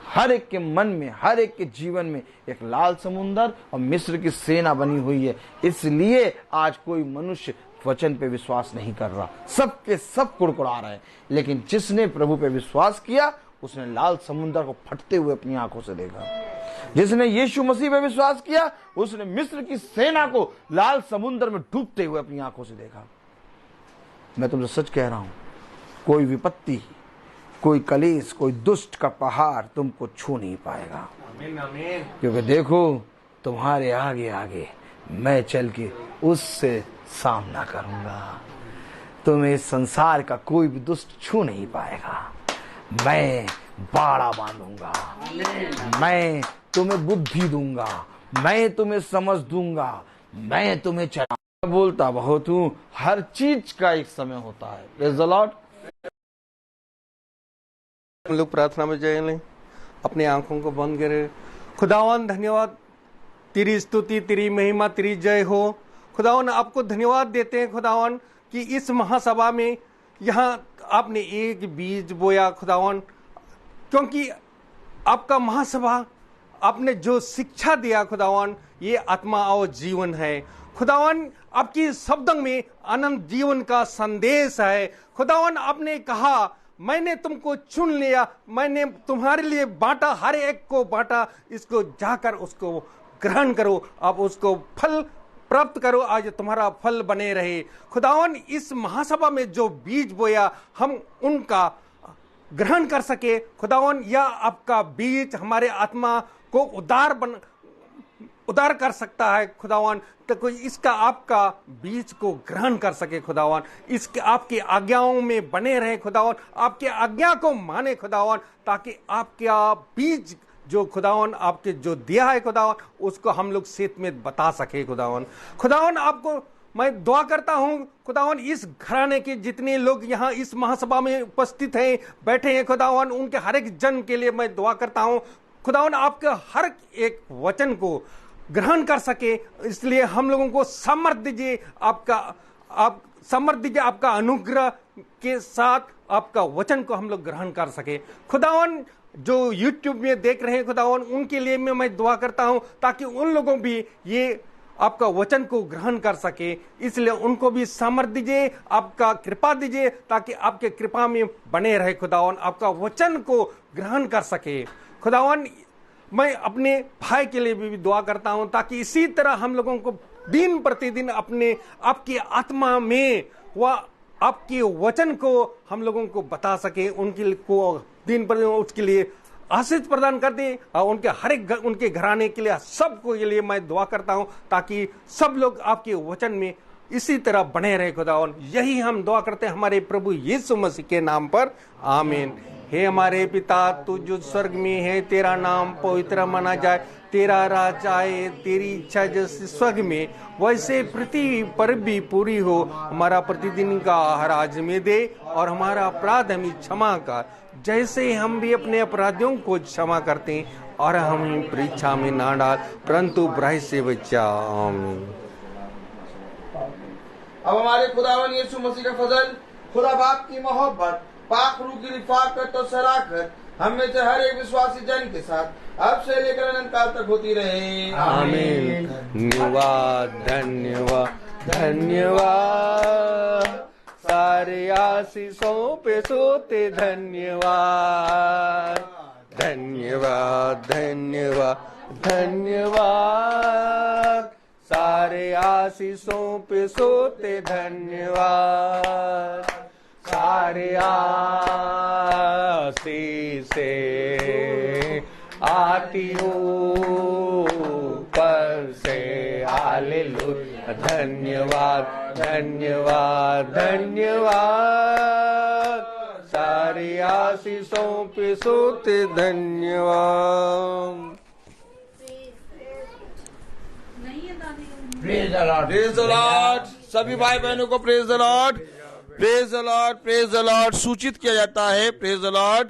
हर एक के मन में, हर एक के जीवन में एक लाल समुंदर और मिस्र की सेना बनी हुई है। इसलिए आज कोई मनुष्य वचन पे विश्वास नहीं कर रहा, सबके सब कुड़कुड़ा रहे हैं। लेकिन जिसने प्रभु पे विश्वास किया उसने लाल समुंदर को फटते हुए अपनी आंखों से देखा। जिसने यीशु मसीह पे विश्वास किया उसने मिस्र की सेना को लाल समुंदर में डूबते हुए अपनी आंखों से देखा। मैं तुमसे सच कह रहा हूं, कोई विपत्ति, कोई कलेश, कोई दुष्ट का पहाड़ तुमको छू नहीं पाएगा। आमीन, आमीन। क्योंकि देखो तुम्हारे आगे आगे मैं चल के उससे सामना करूंगा। तुम्हें इस संसार का कोई भी दुष्ट छू नहीं पाएगा। मैं बाड़ा बांधूंगा, मैं तुम्हें बुद्धि दूंगा, मैं तुम्हें समझ दूंगा, मैं तुम्हें चला। बोलता बहुत हूं, हर चीज का एक समय होता है। Praise the Lord. हम लोग प्रार्थना में जाए, अपनी आंखों को बंद करें। खुदावन धन्यवाद, तेरी स्तुति, तेरी महिमा, तेरी जय हो। खुदावन आपको धन्यवाद देते हैं खुदावन कि इस महासभा में यहाँ आपने एक बीज बोया खुदावन, क्योंकि आपका महासभा आपने जो शिक्षा दिया खुदावन ये आत्मा और जीवन है। खुदावन आपकी शब्दों में अनंत जीवन का संदेश है। खुदावन आपने कहा मैंने तुमको चुन लिया, मैंने तुम्हारे लिए बांटा, हर एक को बांटा, इसको जाकर उसको ग्रहण करो, अब उसको फल प्राप्त करो, आज तुम्हारा फल बने रहे। खुदावन इस महासभा में जो बीज बोया हम उनका ग्रहण कर सके। खुदावन यह आपका बीज हमारे आत्मा को उदार कर सकता है खुदावन, तो कोई इसका आपका बीज को ग्रहण कर सके खुदावन, इसके आपकी आज्ञाओं में बने रहे खुदावन, आपके आज्ञा को माने खुदावन, ताकि आपका बीज जो खुदावन आपके जो दिया है खुदावन उसको हम लोग सेत में बता सके खुदावन। खुदावन आपको मैं दुआ करता हूं खुदावन, इस घराने के जितने लोग यहाँ इस महासभा में उपस्थित हैं, बैठे हैं खुदावन, उनके हर एक जन के लिए मैं दुआ करता हूं खुदावन, आपके हर एक वचन को ग्रहण कर सके। इसलिए हम लोगों को सामर्थ दीजिए, आप सामर्थ दीजिए, आपका अनुग्रह के साथ आपका वचन को हम लोग ग्रहण कर सके। खुदावन जो YouTube में देख रहे हैं खुदावन, उनके लिए मैं दुआ करता हूं ताकि उन लोगों भी ये आपका वचन को ग्रहण कर सके। इसलिए उनको भी सामर्थ दीजिए, आपका कृपा दीजिए, ताकि आपके कृपा में बने रहे खुदावन, आपका वचन को ग्रहण कर सके। खुदावन मैं अपने भाई के लिए भी दुआ करता हूं ताकि इसी तरह हम लोगों को दिन प्रतिदिन अपने आपकी आत्मा में वह आपके वचन को हम लोगों को बता सके, उनके को दिन पर उसके लिए आशीष प्रदान कर दे, और उनके हर एक उनके घराने के लिए सबको के लिए मैं दुआ करता हूं ताकि सब लोग आपके वचन में इसी तरह बने रहे खुदावन। यही हम दुआ करते हैं हमारे प्रभु यीशु मसीह के नाम पर, आमीन। हे हमारे पिता तू जो स्वर्ग में है, तेरा नाम पवित्र माना जाए, तेरा राज आए, तेरी इच्छा जैसे स्वर्ग में वैसे पृथ्वी पर भी पूरी हो। हमारा प्रतिदिन का आहार आज में दे, और हमारा अपराध हमें क्षमा कर जैसे हम भी अपने अपराधियों को क्षमा करते हैं, और हमें परीक्षा में ना डाल परंतु बुराई से बचा। आमीन। अब हमारे खुदावन यीशु मसीह का फजल, खुदा बाप की मोहब्बत, पाक रूह की रिफाकत और सराखत हम में से हर एक विश्वासी जन के साथ अब से लेकर अनंत काल तक होती रहे। आमीन। धन्यवाद धन्यवाद धन्यवाद, सारे आशीषों पे सोते धन्यवाद, धन्यवाद धन्यवाद धन्यवाद, सारे आशीषों पे सोते धन्यवाद, सारे आशीषें आती ऊपर से, हालेलुया। धन्यवाद धन्यवाद धन्यवाद, सारी आशीषों पे सोते धन्यवाद। Praise the Lord, praise the Lord. सभी भाई बहनों को praise the Lord, praise the Lord, praise the Lord सूचित किया जाता है। Praise the Lord,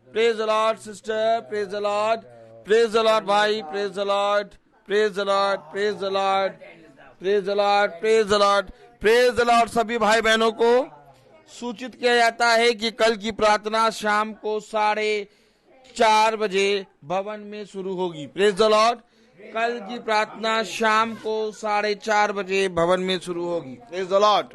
praise the Lord sister, praise the Lord, praise the Lord भाई, praise the Lord, praise the Lord, praise the Lord, praise the Lord, praise the Lord, praise the Lord. सभी भाई बहनों को सूचित किया जाता है कि कल की प्रार्थना शाम को 4:30 बजे भवन में शुरू होगी। Praise the Lord. कल की प्रार्थना शाम को 4:30 बजे भवन में शुरू होगी। Praise the Lord.